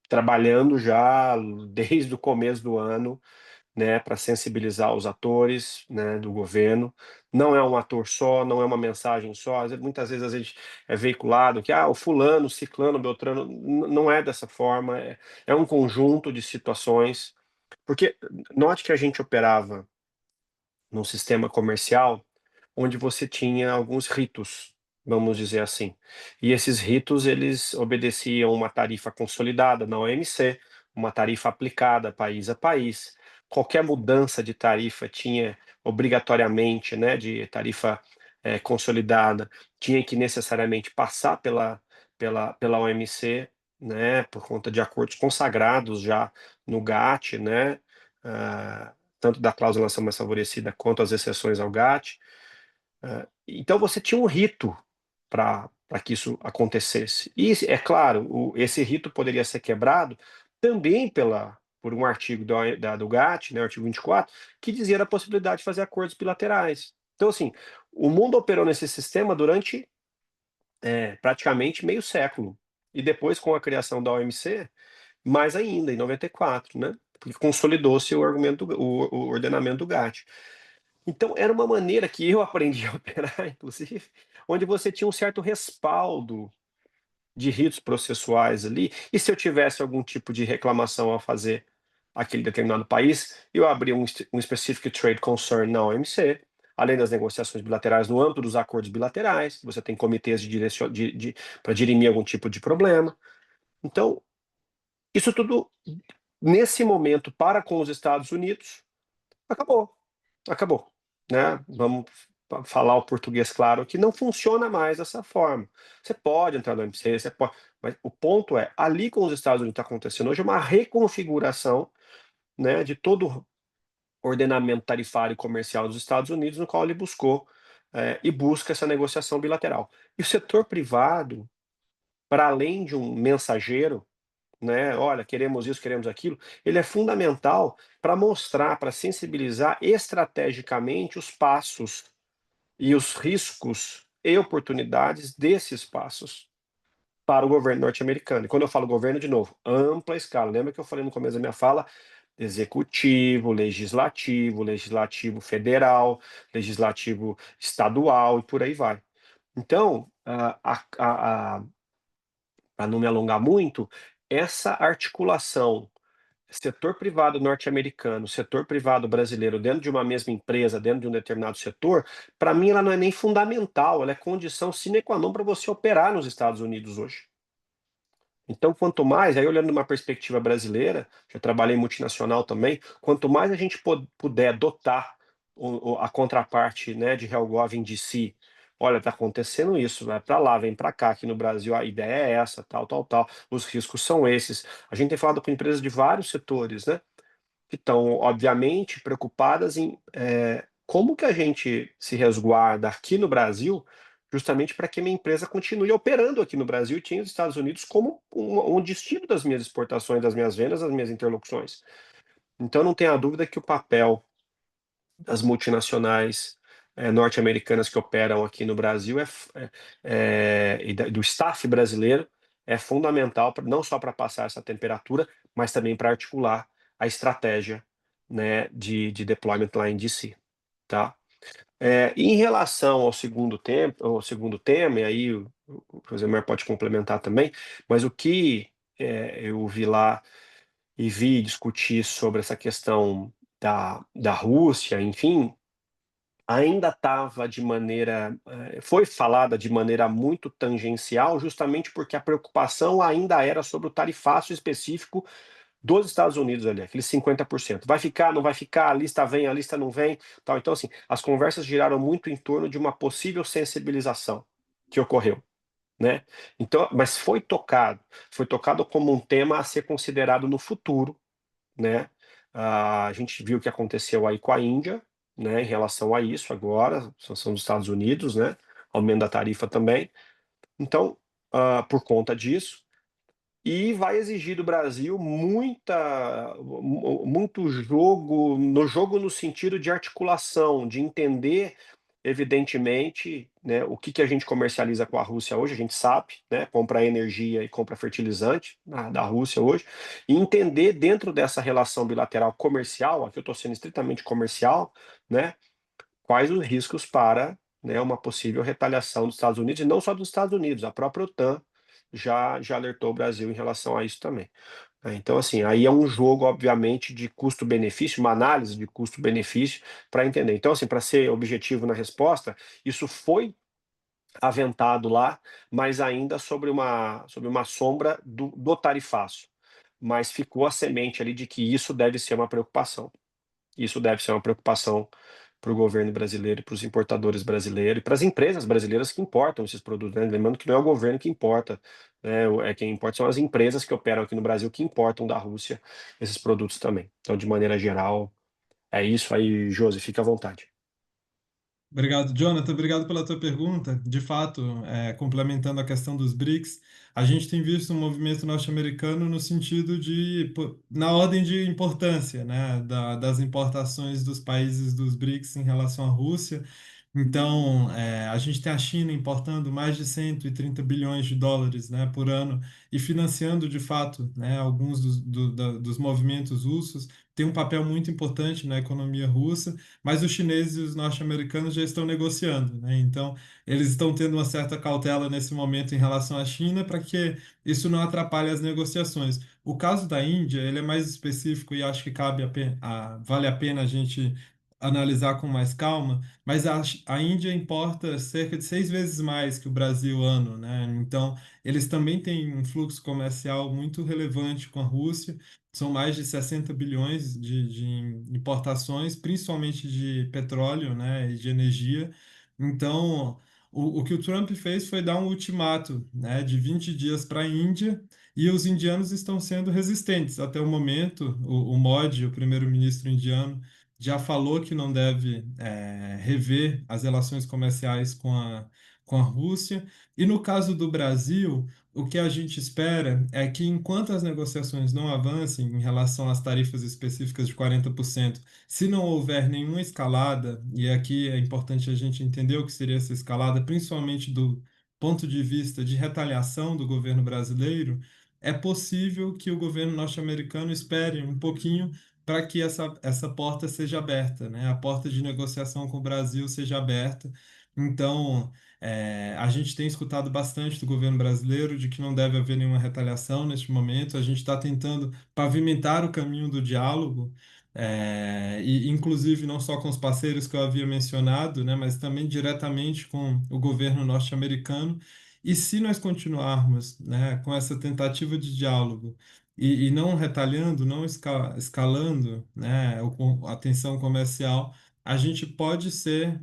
trabalhando já desde o começo do ano, né, para sensibilizar os atores, né, do governo. Não é um ator só, não é uma mensagem só. Muitas vezes a gente é veiculado que o fulano, ciclano, beltrano, não é dessa forma. É um conjunto de situações, porque note que a gente operava num sistema comercial onde você tinha alguns ritos, vamos dizer assim. E esses ritos, eles obedeciam uma tarifa consolidada na OMC, uma tarifa aplicada país a país. Qualquer mudança de tarifa tinha obrigatoriamente, né, de tarifa consolidada, tinha que necessariamente passar pela OMC, né, por conta de acordos consagrados já no GATT, né, tanto da cláusula nação mais favorecida quanto as exceções ao GATT. Então você tinha um rito para que isso acontecesse. E, é claro, esse rito poderia ser quebrado também por um artigo do GATT, né, o artigo 24, que dizia a possibilidade de fazer acordos bilaterais. Então, assim, o mundo operou nesse sistema durante praticamente meio século. E depois, com a criação da OMC, mais ainda, em 94, né? Porque consolidou-se o ordenamento do GATT. Então, era uma maneira que eu aprendi a operar, inclusive, onde você tinha um certo respaldo de ritos processuais ali, e se eu tivesse algum tipo de reclamação a fazer aquele determinado país, eu abria um Specific Trade Concern na OMC, além das negociações bilaterais no âmbito dos acordos bilaterais, você tem comitês para dirimir algum tipo de problema. Então, isso tudo, nesse momento, para com os Estados Unidos, acabou, né? Vamos falar o português claro, que não funciona mais dessa forma. Você pode entrar no OMC, você pode, mas o ponto é, ali com os Estados Unidos está acontecendo hoje uma reconfiguração, né, de todo o ordenamento tarifário e comercial dos Estados Unidos, no qual ele buscou e busca essa negociação bilateral. E o setor privado, para além de um mensageiro, né, olha, queremos isso, queremos aquilo, ele é fundamental para mostrar, para sensibilizar estrategicamente os passos e os riscos e oportunidades desses passos para o governo norte-americano. E quando eu falo governo, de novo, ampla escala. Lembra que eu falei no começo da minha fala? Executivo, legislativo federal, legislativo estadual e por aí vai. Então, para não me alongar muito, essa articulação setor privado norte-americano, setor privado brasileiro dentro de uma mesma empresa, dentro de um determinado setor, para mim ela não é nem fundamental, ela é condição sine qua non para você operar nos Estados Unidos hoje. Então, quanto mais, aí olhando numa perspectiva brasileira, já trabalhei em multinacional também, quanto mais a gente puder dotar a contraparte, né, de Helgov em DC, olha, está acontecendo isso, vai para lá, vem para cá, aqui no Brasil a ideia é essa, tal, os riscos são esses. A gente tem falado com empresas de vários setores, né, que estão, obviamente, preocupadas em como que a gente se resguarda aqui no Brasil justamente para que minha empresa continue operando aqui no Brasil e tenha os Estados Unidos como um destino das minhas exportações, das minhas vendas, das minhas interlocuções. Então, não tenha dúvida que o papel das multinacionais norte-americanas que operam aqui no Brasil do staff brasileiro é fundamental, não só para passar essa temperatura, mas também para articular a estratégia, né, de deployment lá em DC, tá? Em relação ao segundo tema, e aí o Josemar pode complementar também, mas o que eu vi lá e vi discutir sobre essa questão da Rússia, enfim, ainda estava foi falada de maneira muito tangencial, justamente porque a preocupação ainda era sobre o tarifaço específico dos Estados Unidos ali, aqueles 50%. Vai ficar, não vai ficar, a lista vem, a lista não vem, tal. Então, assim, as conversas giraram muito em torno de uma possível sensibilização que ocorreu, né? Então, mas foi tocado como um tema a ser considerado no futuro, né? A gente viu o que aconteceu aí com a Índia, né, em relação a isso agora, sanção dos Estados Unidos, né, aumento da tarifa também. Então, por conta disso, e vai exigir do Brasil muito jogo no sentido de articulação, de entender, evidentemente, né, o que a gente comercializa com a Rússia hoje, a gente sabe, né, compra energia e compra fertilizante da Rússia hoje, e entender dentro dessa relação bilateral comercial, aqui eu estou sendo estritamente comercial, né, quais os riscos para, né, uma possível retaliação dos Estados Unidos, e não só dos Estados Unidos, a própria OTAN já alertou o Brasil em relação a isso também. Então, assim, aí é um jogo, obviamente, de custo-benefício, uma análise de custo-benefício para entender. Então, assim, para ser objetivo na resposta, isso foi aventado lá, mas ainda sobre uma sombra do tarifaço. Mas ficou a semente ali de que isso deve ser uma preocupação. Isso deve ser uma preocupação para o governo brasileiro, para os importadores brasileiros e para as empresas brasileiras que importam esses produtos, né? Lembrando que não é o governo que importa, né? Quem importa são as empresas que operam aqui no Brasil que importam da Rússia esses produtos também. Então, de maneira geral, é isso aí, Josi, fica à vontade. Obrigado, Jonathan. Obrigado pela tua pergunta. De fato, complementando a questão dos BRICS, a gente tem visto um movimento norte-americano no sentido de, na ordem de importância, né, das importações dos países dos BRICS em relação à Rússia. Então, a gente tem a China importando mais de 130 bilhões de dólares, né, por ano e financiando, de fato, né, alguns dos movimentos russos. Tem um papel muito importante na economia russa, mas os chineses e os norte-americanos já estão negociando, né? Então, eles estão tendo uma certa cautela nesse momento em relação à China para que isso não atrapalhe as negociações. O caso da Índia, ele é mais específico e acho que vale a pena a gente analisar com mais calma, mas a Índia importa cerca de 6 vezes mais que o Brasil ano, né? Então, eles também têm um fluxo comercial muito relevante com a Rússia, são mais de 60 bilhões de importações, principalmente de petróleo, né, e de energia. Então, o que o Trump fez foi dar um ultimato, né, de 20 dias para a Índia, e os indianos estão sendo resistentes. Até o momento, o Modi, o primeiro-ministro indiano, já falou que não deve, rever as relações comerciais com a Rússia. E no caso do Brasil, o que a gente espera é que, enquanto as negociações não avancem em relação às tarifas específicas de 40%, se não houver nenhuma escalada, e aqui é importante a gente entender o que seria essa escalada, principalmente do ponto de vista de retaliação do governo brasileiro, é possível que o governo norte-americano espere um pouquinho para que essa porta seja aberta, né? A porta de negociação com o Brasil seja aberta. Então, a gente tem escutado bastante do governo brasileiro de que não deve haver nenhuma retaliação neste momento. A gente está tentando pavimentar o caminho do diálogo, e inclusive não só com os parceiros que eu havia mencionado, né, mas também diretamente com o governo norte-americano. E se nós continuarmos, né, com essa tentativa de diálogo e não retalhando, não escalando, né, a tensão comercial, a gente pode ser,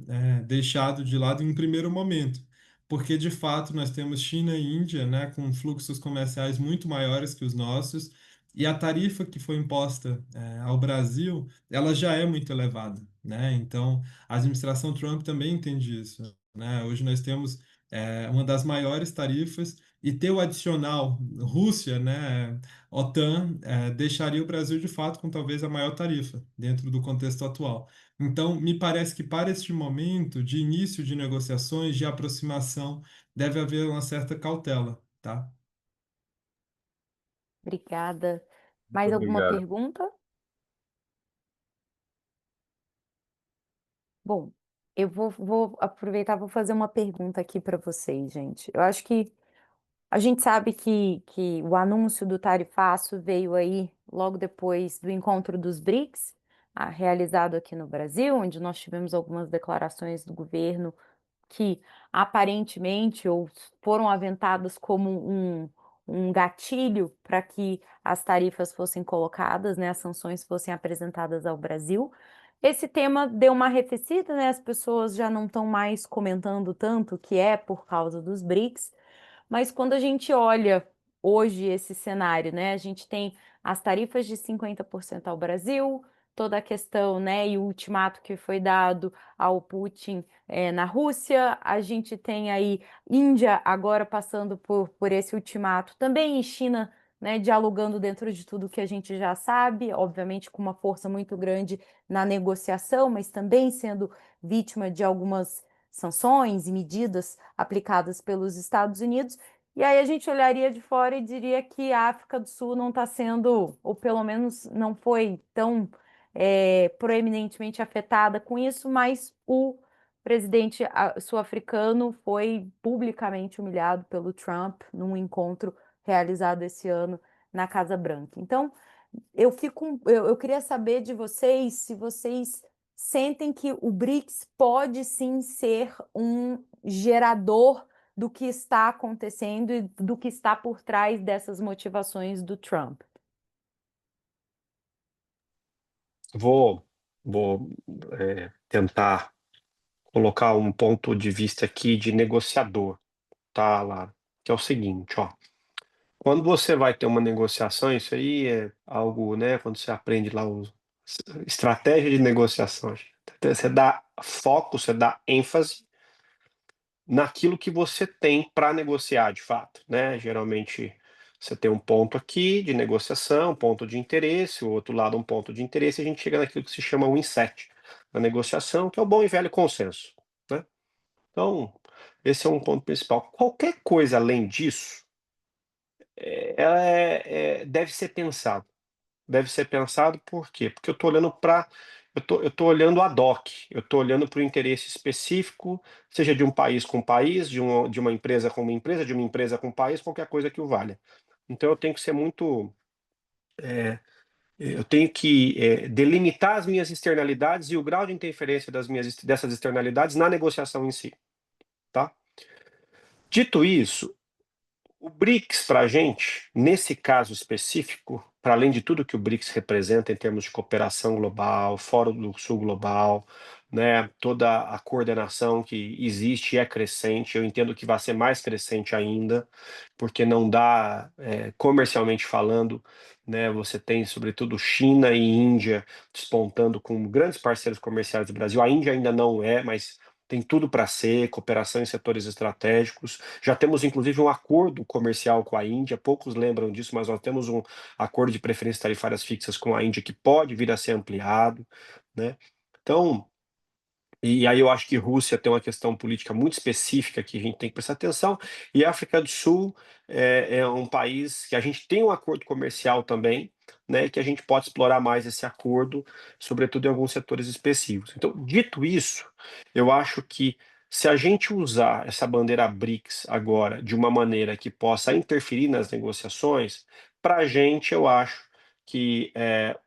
deixado de lado em um primeiro momento, porque de fato nós temos China e Índia, né, com fluxos comerciais muito maiores que os nossos, e a tarifa que foi imposta, ao Brasil, ela já é muito elevada, né? Então, a administração Trump também entende isso, né? Hoje nós temos uma das maiores tarifas, e ter o adicional Rússia, né, OTAN, deixaria o Brasil de fato com talvez a maior tarifa dentro do contexto atual. Então, me parece que para este momento de início de negociações, de aproximação, deve haver uma certa cautela, tá? Obrigada. Muito Mais alguma obrigado. pergunta? Bom, eu vou aproveitar, vou fazer uma pergunta aqui para vocês, gente. Eu acho que a gente sabe que o anúncio do tarifaço veio aí logo depois do encontro dos BRICS, realizado aqui no Brasil, onde nós tivemos algumas declarações do governo que aparentemente ou foram aventadas como um gatilho para que as tarifas fossem colocadas, né, as sanções fossem apresentadas ao Brasil. Esse tema deu uma arrefecida, né, as pessoas já não estão mais comentando tanto que é por causa dos BRICS, mas quando a gente olha hoje esse cenário, né, a gente tem as tarifas de 50% ao Brasil, toda a questão, né, e o ultimato que foi dado ao Putin na Rússia, a gente tem aí Índia agora passando por esse ultimato, também em China, né, dialogando dentro de tudo que a gente já sabe, obviamente com uma força muito grande na negociação, mas também sendo vítima de algumas sanções e medidas aplicadas pelos Estados Unidos. E aí a gente olharia de fora e diria que a África do Sul não está sendo, ou pelo menos não foi tão proeminentemente afetada com isso, mas o presidente sul-africano foi publicamente humilhado pelo Trump num encontro realizado esse ano na Casa Branca. Então, eu queria saber de vocês se vocês sentem que o BRICS pode sim ser um gerador do que está acontecendo e do que está por trás dessas motivações do Trump. Vou tentar colocar um ponto de vista aqui de negociador, tá, Lara? Que é o seguinte, ó. Quando você vai ter uma negociação, isso aí é algo, né? Quando você aprende lá estratégia de negociação, você dá foco, você dá ênfase naquilo que você tem para negociar de fato, né? Geralmente você tem um ponto aqui de negociação, um ponto de interesse, o outro lado um ponto de interesse, e a gente chega naquilo que se chama o inset na negociação, que é o bom e velho consenso, né? Então, esse é um ponto principal. Qualquer coisa além disso, deve ser pensado. Deve ser pensado por quê? Porque eu estou olhando para. Eu tô olhando ad hoc, eu estou olhando para o interesse específico, seja de um país com país, de uma empresa com uma empresa, de uma empresa com um país, qualquer coisa que o valha. Então eu tenho que ser muito. Eu tenho que delimitar as minhas externalidades e o grau de interferência dessas externalidades na negociação em si. Tá? Dito isso, o BRICS para a gente, nesse caso específico, para além de tudo que o BRICS representa em termos de cooperação global, Fórum do Sul Global, né, toda a coordenação que existe e é crescente, eu entendo que vai ser mais crescente ainda, porque não dá, comercialmente falando, né, você tem sobretudo China e Índia despontando como grandes parceiros comerciais do Brasil, a Índia ainda não é, mas tem tudo para ser, cooperação em setores estratégicos. Já temos, inclusive, um acordo comercial com a Índia, poucos lembram disso, mas nós temos um acordo de preferências tarifárias fixas com a Índia que pode vir a ser ampliado, né? Então, e aí eu acho que Rússia tem uma questão política muito específica que a gente tem que prestar atenção, e a África do Sul é um país que a gente tem um acordo comercial também, né, que a gente pode explorar mais esse acordo, sobretudo em alguns setores específicos. Então, dito isso, eu acho que se a gente usar essa bandeira BRICS agora de uma maneira que possa interferir nas negociações, para a gente, eu acho que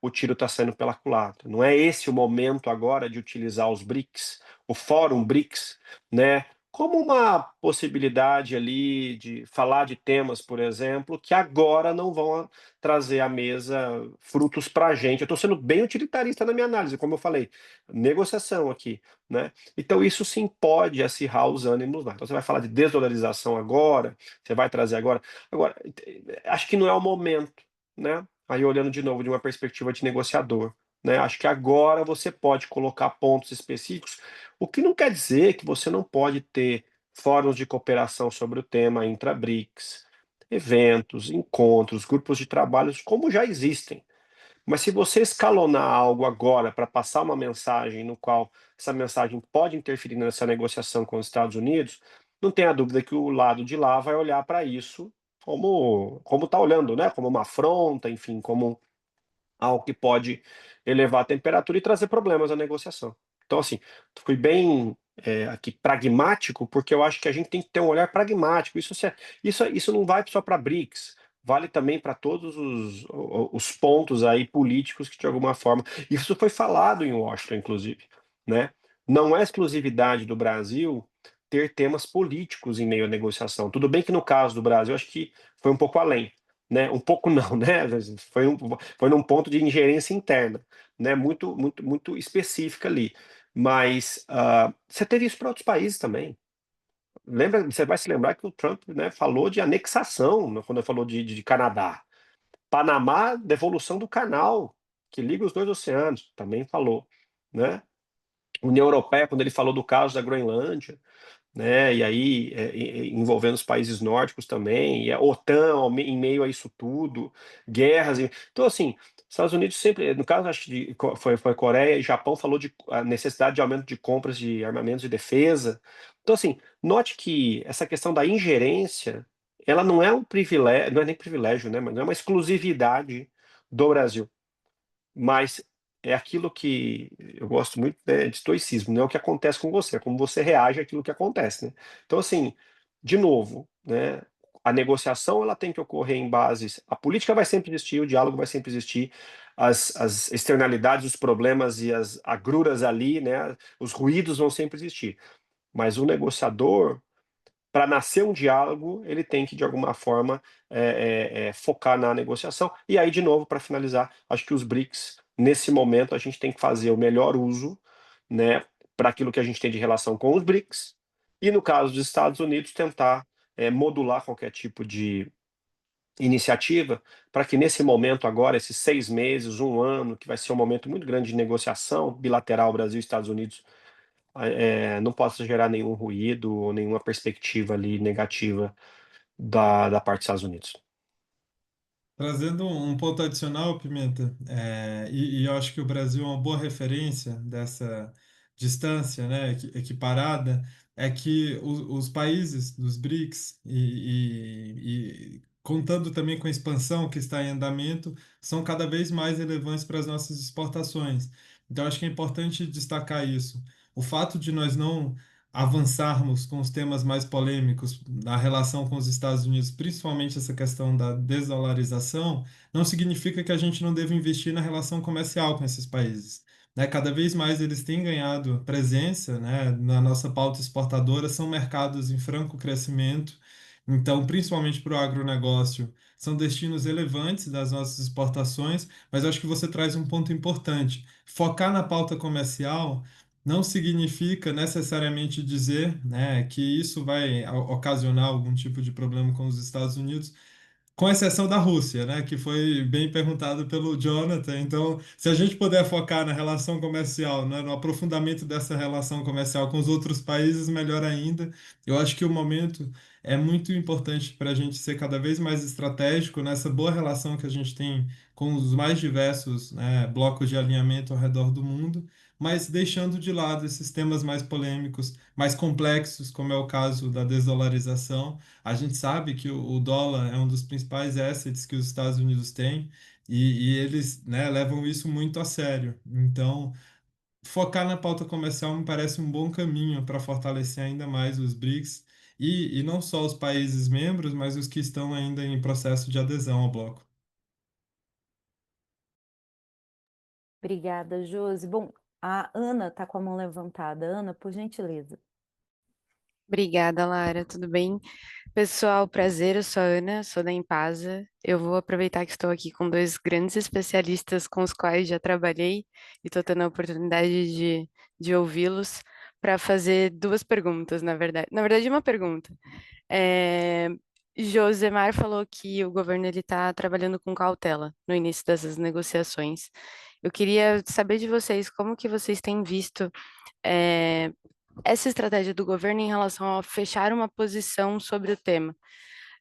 o tiro está saindo pela culatra. Não é esse o momento agora de utilizar os BRICS, o Fórum BRICS, né, como uma possibilidade ali de falar de temas, por exemplo, que agora não vão trazer à mesa frutos para a gente. Eu estou sendo bem utilitarista na minha análise, como eu falei, negociação aqui, né? Então isso sim pode acirrar os ânimos lá. Então você vai falar de desdolarização agora, você vai trazer agora. Agora, acho que não é o momento, né? Aí olhando de novo de uma perspectiva de negociador, né? Acho que agora você pode colocar pontos específicos, o que não quer dizer que você não pode ter fóruns de cooperação sobre o tema intra-BRICS, eventos, encontros, grupos de trabalho, como já existem. Mas se você escalonar algo agora para passar uma mensagem no qual essa mensagem pode interferir nessa negociação com os Estados Unidos, não tenha dúvida que o lado de lá vai olhar para isso como está olhando, né? Como uma afronta, enfim, como algo que pode elevar a temperatura e trazer problemas à negociação. Então, assim, fui bem aqui pragmático, porque eu acho que a gente tem que ter um olhar pragmático. Isso não vai só para BRICS, vale também para todos os pontos aí políticos que, de alguma forma, isso foi falado em Washington, inclusive, né? Não é exclusividade do Brasil ter temas políticos em meio à negociação. Tudo bem que no caso do Brasil, acho que foi um pouco além, né? Um pouco não, né? Foi num ponto de ingerência interna, né? Muito, muito, muito específica ali. Mas você teve isso para outros países também. Lembra, você vai se lembrar que o Trump, né, falou de anexação quando ele falou de Canadá. Panamá, devolução do canal que liga os dois oceanos, também falou, né? União Europeia, quando ele falou do caso da Groenlândia, né? E aí envolvendo os países nórdicos também, e a OTAN em meio a isso tudo, guerras. Então, assim, Estados Unidos sempre, no caso, acho que foi Coreia e Japão, falou de a necessidade de aumento de compras de armamentos de defesa. Então, assim, note que essa questão da ingerência, ela não é um privilégio, não é nem privilégio, né? Mas não é uma exclusividade do Brasil. Mas é aquilo que eu gosto muito, né, de estoicismo, não é o que acontece com você, é como você reage àquilo que acontece, né? Então, assim, de novo, né, a negociação ela tem que ocorrer em bases. A política vai sempre existir, o diálogo vai sempre existir, as externalidades, os problemas e as agruras ali, né, os ruídos vão sempre existir. Mas o negociador, para nascer um diálogo, ele tem que, de alguma forma, focar na negociação. E aí, de novo, para finalizar, acho que os BRICS, nesse momento, a gente tem que fazer o melhor uso, né, para aquilo que a gente tem de relação com os BRICS, e no caso dos Estados Unidos, tentar modular qualquer tipo de iniciativa, para que nesse momento agora, esses 6 meses, um ano, que vai ser um momento muito grande de negociação bilateral Brasil e Estados Unidos, não possa gerar nenhum ruído ou nenhuma perspectiva ali negativa da parte dos Estados Unidos. Trazendo um ponto adicional, Pimenta, e eu acho que o Brasil é uma boa referência dessa distância, né, equiparada, é que os países dos BRICS, e contando também com a expansão que está em andamento, são cada vez mais relevantes para as nossas exportações. Então, acho que é importante destacar isso. O fato de nós não avançarmos com os temas mais polêmicos na relação com os Estados Unidos, principalmente essa questão da desdolarização, não significa que a gente não deva investir na relação comercial com esses países. Né? Cada vez mais eles têm ganhado presença, né, na nossa pauta exportadora, são mercados em franco crescimento, então, principalmente para o agronegócio, são destinos relevantes das nossas exportações, mas eu acho que você traz um ponto importante. Focar na pauta comercial não significa necessariamente dizer, né, que isso vai ocasionar algum tipo de problema com os Estados Unidos, com exceção da Rússia, né, que foi bem perguntado pelo Jonathan. Então, se a gente puder focar na relação comercial, né, no aprofundamento dessa relação comercial com os outros países, melhor ainda. Eu acho que o momento é muito importante para a gente ser cada vez mais estratégico nessa boa relação que a gente tem com os mais diversos, né, blocos de alinhamento ao redor do mundo, mas deixando de lado esses temas mais polêmicos, mais complexos, como é o caso da desdolarização. A gente sabe que o dólar é um dos principais assets que os Estados Unidos têm e eles, né, levam isso muito a sério. Então, focar na pauta comercial me parece um bom caminho para fortalecer ainda mais os BRICS e não só os países membros, mas os que estão ainda em processo de adesão ao bloco. Obrigada, Josi. Bom, a Ana está com a mão levantada. Ana, por gentileza. Obrigada, Lara. Tudo bem? Pessoal, prazer. Eu sou a Ana, sou da Impasa. Eu vou aproveitar que estou aqui com dois grandes especialistas com os quais já trabalhei e estou tendo a oportunidade de ouvi-los para fazer duas perguntas, na verdade. Na verdade, uma pergunta. É, Josemar falou que o governo ele está trabalhando com cautela no início dessas negociações. Eu queria saber de vocês como que vocês têm visto é, essa estratégia do governo em relação a fechar uma posição sobre o tema.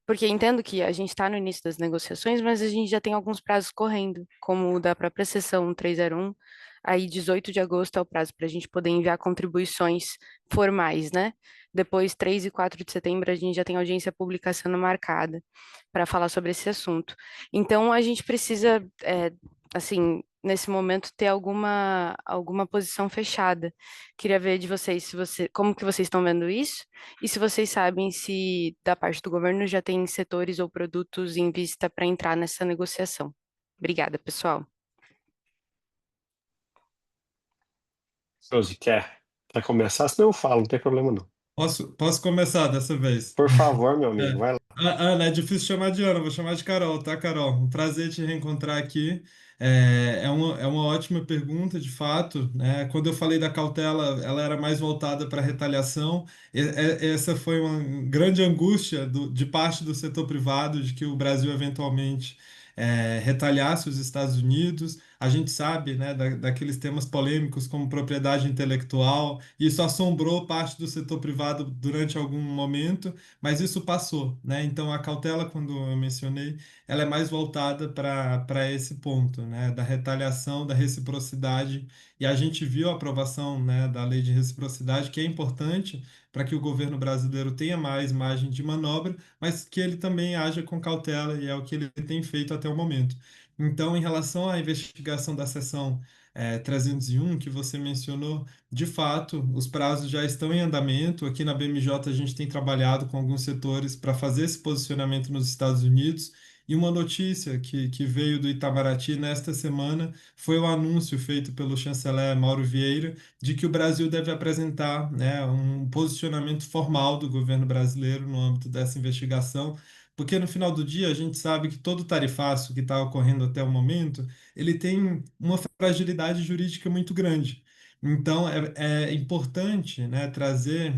Porque entendo que a gente está no início das negociações, mas a gente já tem alguns prazos correndo, como o da própria sessão 301. Aí 18 de agosto é o prazo para a gente poder enviar contribuições formais, né? Depois, 3 e 4 de setembro, a gente já tem audiência pública sendo marcada para falar sobre esse assunto. Então, a gente precisa, assim, nesse momento, ter alguma posição fechada. Queria ver de vocês se como que vocês estão vendo isso e se vocês sabem se da parte do governo já tem setores ou produtos em vista para entrar nessa negociação. Obrigada, pessoal. Josi, quer começar? Senão eu falo, não tem problema não. Posso começar dessa vez? Por favor, meu amigo, É. vai lá. Ana, é difícil chamar de Ana, vou chamar de Carol, tá, Carol? Um prazer te reencontrar aqui. É uma ótima pergunta, de fato, né? Quando eu falei da cautela, ela era mais voltada para retaliação. Essa foi uma grande angústia de parte do setor privado, de que o Brasil eventualmente retaliasse os Estados Unidos. A gente sabe, né, daqueles temas polêmicos como propriedade intelectual. Isso assombrou parte do setor privado durante algum momento, mas isso passou, né? Então a cautela, quando eu mencionei, ela é mais voltada para esse ponto, né? Da retaliação, da reciprocidade. E a gente viu a aprovação, né, da lei de reciprocidade, que é importante para que o governo brasileiro tenha mais margem de manobra, mas que ele também haja com cautela, e é o que ele tem feito até o momento. Então, em relação à investigação da seção 301, que você mencionou, de fato, os prazos já estão em andamento. Aqui na BMJ, a gente tem trabalhado com alguns setores para fazer esse posicionamento nos Estados Unidos. E uma notícia que veio do Itamaraty nesta semana foi o anúncio feito pelo chanceler Mauro Vieira de que o Brasil deve apresentar, né, um posicionamento formal do governo brasileiro no âmbito dessa investigação. Porque no final do dia a gente sabe que todo tarifaço que está ocorrendo até o momento, ele tem uma fragilidade jurídica muito grande. Então, é importante, né, trazer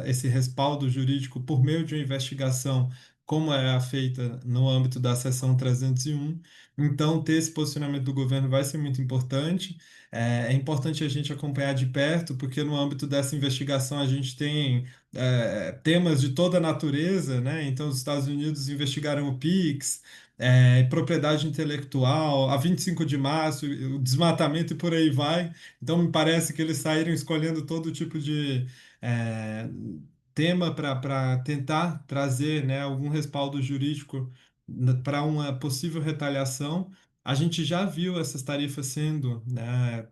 esse respaldo jurídico por meio de uma investigação, como é a feita no âmbito da seção 301. Então, ter esse posicionamento do governo vai ser muito importante. É importante a gente acompanhar de perto, porque no âmbito dessa investigação a gente tem temas de toda a natureza, né? Então, os Estados Unidos investigaram o PIX, propriedade intelectual, a 25 de março, o desmatamento e por aí vai. Então, me parece que eles saíram escolhendo todo tipo de eh, tema para tentar trazer, né, algum respaldo jurídico para uma possível retaliação. A gente já viu essas tarifas sendo, né,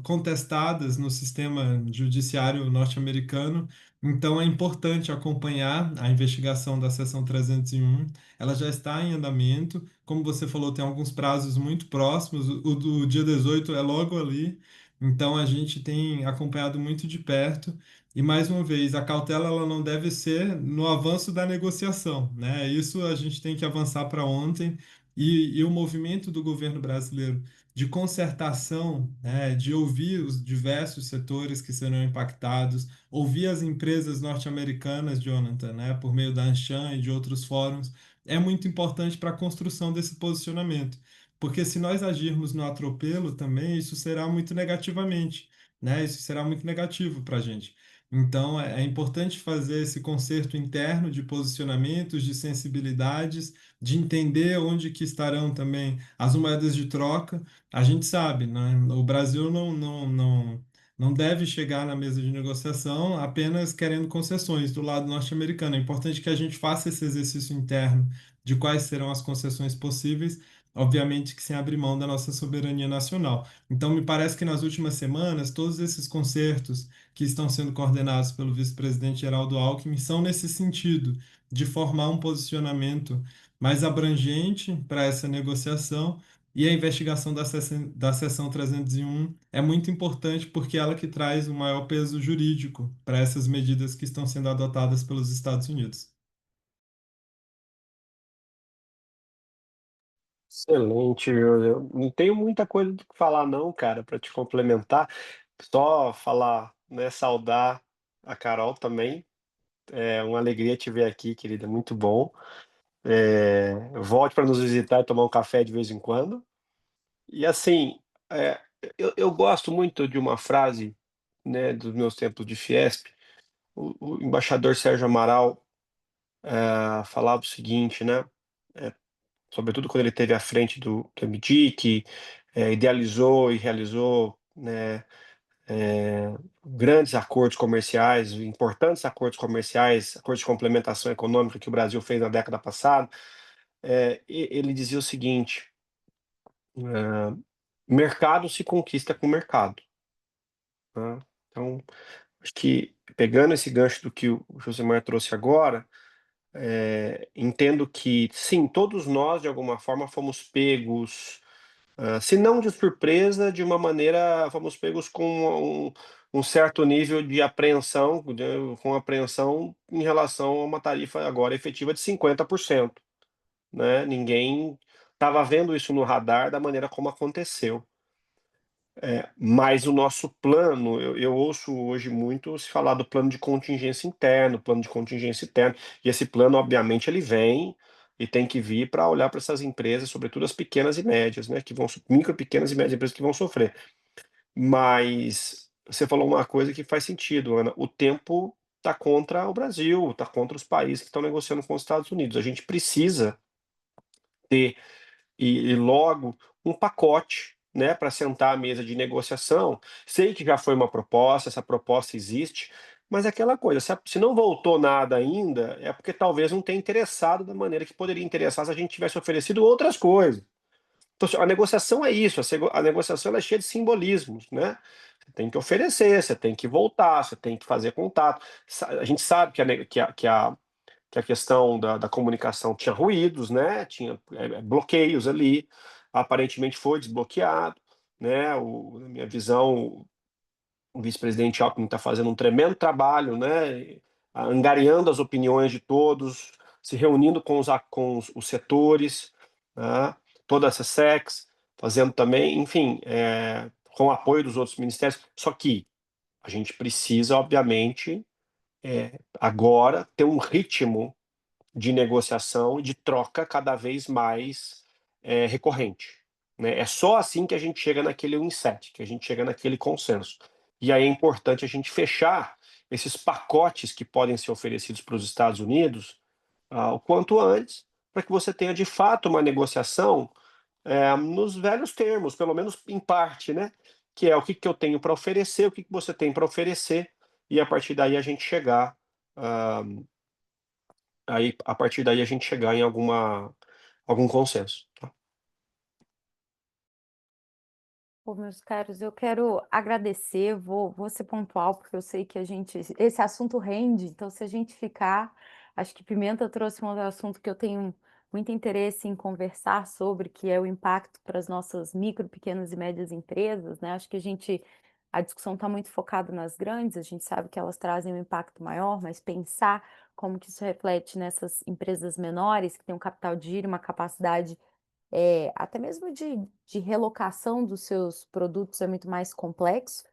contestadas no sistema judiciário norte-americano, então é importante acompanhar a investigação da seção 301. Ela já está em andamento. Como você falou, tem alguns prazos muito próximos. O do dia 18 é logo ali. Então a gente tem acompanhado muito de perto. E mais uma vez, a cautela ela não deve ser no avanço da negociação, né? Isso a gente tem que avançar para ontem. E o movimento do governo brasileiro de concertação, né, de ouvir os diversos setores que serão impactados, ouvir as empresas norte-americanas, Jonathan, né, por meio da Anshan e de outros fóruns, é muito importante para a construção desse posicionamento. Porque se nós agirmos no atropelo também, isso será muito negativamente, né? Isso será muito negativo para a gente. Então, é importante fazer esse concerto interno de posicionamentos, de sensibilidades, de entender onde que estarão também as moedas de troca. A gente sabe, né? O Brasil não deve chegar na mesa de negociação apenas querendo concessões do lado norte-americano. É importante que a gente faça esse exercício interno de quais serão as concessões possíveis, obviamente que sem abrir mão da nossa soberania nacional. Então, me parece que nas últimas semanas, todos esses concertos que estão sendo coordenados pelo vice-presidente Geraldo Alckmin são nesse sentido, de formar um posicionamento mais abrangente para essa negociação. E a investigação da seção 301 é muito importante porque ela que traz o maior peso jurídico para essas medidas que estão sendo adotadas pelos Estados Unidos. Excelente, eu não tenho muita coisa do que falar não, cara, para te complementar. Só falar, né, saudar a Carol também. É uma alegria te ver aqui, querida, muito bom. Volte para nos visitar e tomar um café de vez em quando. E assim, eu gosto muito de uma frase né, dos meus tempos de Fiesp, o embaixador Sérgio Amaral falava o seguinte, né, sobretudo quando ele esteve à frente do MDI, que idealizou e realizou, né, grandes acordos comerciais, importantes acordos comerciais, acordos de complementação econômica que o Brasil fez na década passada. Ele dizia o seguinte: mercado se conquista com mercado, né? Então, acho que pegando esse gancho do que o Josemar trouxe agora, entendo que sim, todos nós de alguma forma fomos pegos, se não de surpresa, de uma maneira fomos pegos com um certo nível de apreensão, com apreensão em relação a uma tarifa agora efetiva de 50%, né? Ninguém estava vendo isso no radar da maneira como aconteceu. Mas o nosso plano, eu ouço hoje muito se falar do plano de contingência interno, plano de contingência interno, e esse plano, obviamente, ele vem e tem que vir para olhar para essas empresas, sobretudo as pequenas e médias, né, que vão, micro, pequenas e médias empresas que vão sofrer. Mas você falou uma coisa que faz sentido, Ana, o tempo está contra o Brasil, está contra os países que estão negociando com os Estados Unidos. A gente precisa ter e logo um pacote, né, para sentar à mesa de negociação. Sei que já foi uma proposta, essa proposta existe, mas é aquela coisa, se não voltou nada ainda, é porque talvez não tenha interessado da maneira que poderia interessar se a gente tivesse oferecido outras coisas. Então, a negociação é isso, a negociação ela é cheia de simbolismos, né? Você tem que oferecer, você tem que voltar, você tem que fazer contato. A gente sabe que a questão da comunicação tinha ruídos, né? Tinha bloqueios ali, aparentemente foi desbloqueado, né? Na minha visão, o vice-presidente Alckmin está fazendo um tremendo trabalho, né? Angariando as opiniões de todos, se reunindo com os setores, né? Toda essa SEX, fazendo também, enfim, com o apoio dos outros ministérios. Só que a gente precisa, obviamente, agora ter um ritmo de negociação e de troca cada vez mais recorrente, né? É só assim que a gente chega naquele win-set, que a gente chega naquele consenso. E aí é importante a gente fechar esses pacotes que podem ser oferecidos para os Estados Unidos o quanto antes, para que você tenha de fato uma negociação nos velhos termos, pelo menos em parte, né? Que é o que eu tenho para oferecer, o que você tem para oferecer, e a partir daí a gente chegar aí a partir daí a gente chegar em algum consenso, tá? Pô, meus caros, eu quero agradecer, vou ser pontual, porque eu sei que esse assunto rende, então se a gente ficar, acho que Pimenta trouxe um outro assunto que eu tenho muito interesse em conversar sobre, que é o impacto para as nossas micro, pequenas e médias empresas, né? Acho que a discussão está muito focada nas grandes, a gente sabe que elas trazem um impacto maior, mas pensar como que isso reflete nessas empresas menores, que têm um capital de giro, uma capacidade até mesmo de relocação dos seus produtos é muito mais complexo,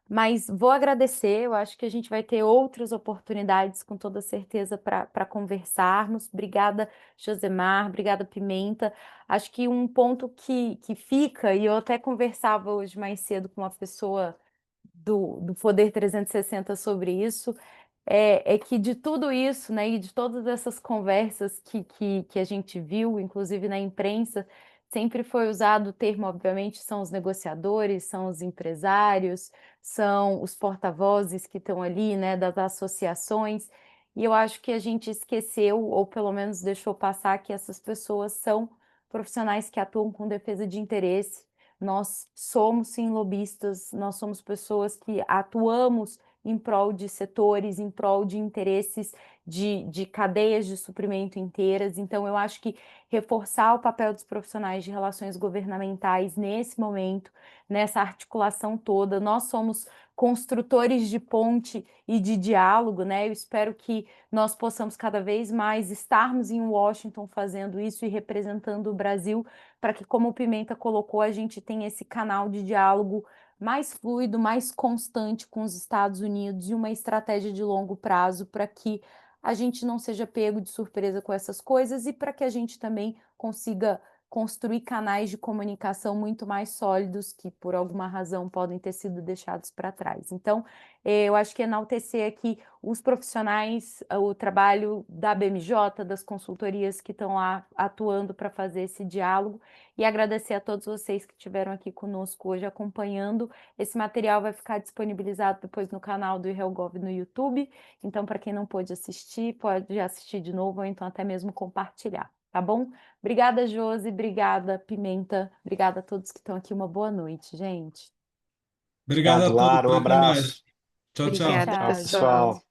mas vou agradecer, eu acho que a gente vai ter outras oportunidades, com toda certeza, para conversarmos. Obrigada, Josemar, obrigada, Pimenta. Acho que um ponto que fica, e eu até conversava hoje mais cedo com uma pessoa do Poder 360 sobre isso, é que de tudo isso, né, e de todas essas conversas que a gente viu, inclusive na imprensa, sempre foi usado o termo, obviamente, são os negociadores, são os empresários, são os porta-vozes que estão ali, né, das associações, e eu acho que a gente esqueceu, ou pelo menos deixou passar, que essas pessoas são profissionais que atuam com defesa de interesse. Nós somos, sim, lobistas, nós somos pessoas que atuamos em prol de setores, em prol de interesses de cadeias de suprimento inteiras. Então, eu acho que reforçar o papel dos profissionais de relações governamentais nesse momento, nessa articulação toda, nós somos construtores de ponte e de diálogo, né? Eu espero que nós possamos cada vez mais estarmos em Washington fazendo isso e representando o Brasil, para que, como o Pimenta colocou, a gente tenha esse canal de diálogo mais fluido, mais constante com os Estados Unidos e uma estratégia de longo prazo para que a gente não seja pego de surpresa com essas coisas e para que a gente também consiga construir canais de comunicação muito mais sólidos que, por alguma razão, podem ter sido deixados para trás. Então, eu acho que enaltecer aqui os profissionais, o trabalho da BMJ, das consultorias que estão lá atuando para fazer esse diálogo, e agradecer a todos vocês que estiveram aqui conosco hoje acompanhando. Esse material vai ficar disponibilizado depois no canal do IRELGOV no YouTube, então para quem não pôde assistir, pode assistir de novo ou então até mesmo compartilhar, tá bom? Obrigada, Josi, obrigada, Pimenta, obrigada a todos que estão aqui, uma boa noite, gente. Obrigado Obrigado, a todos. Lara. Um Até abraço. mais. Tchau, tchau. Obrigada, Tchau, pessoal. pessoal.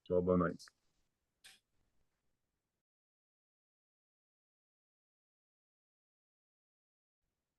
Tchau, boa noite.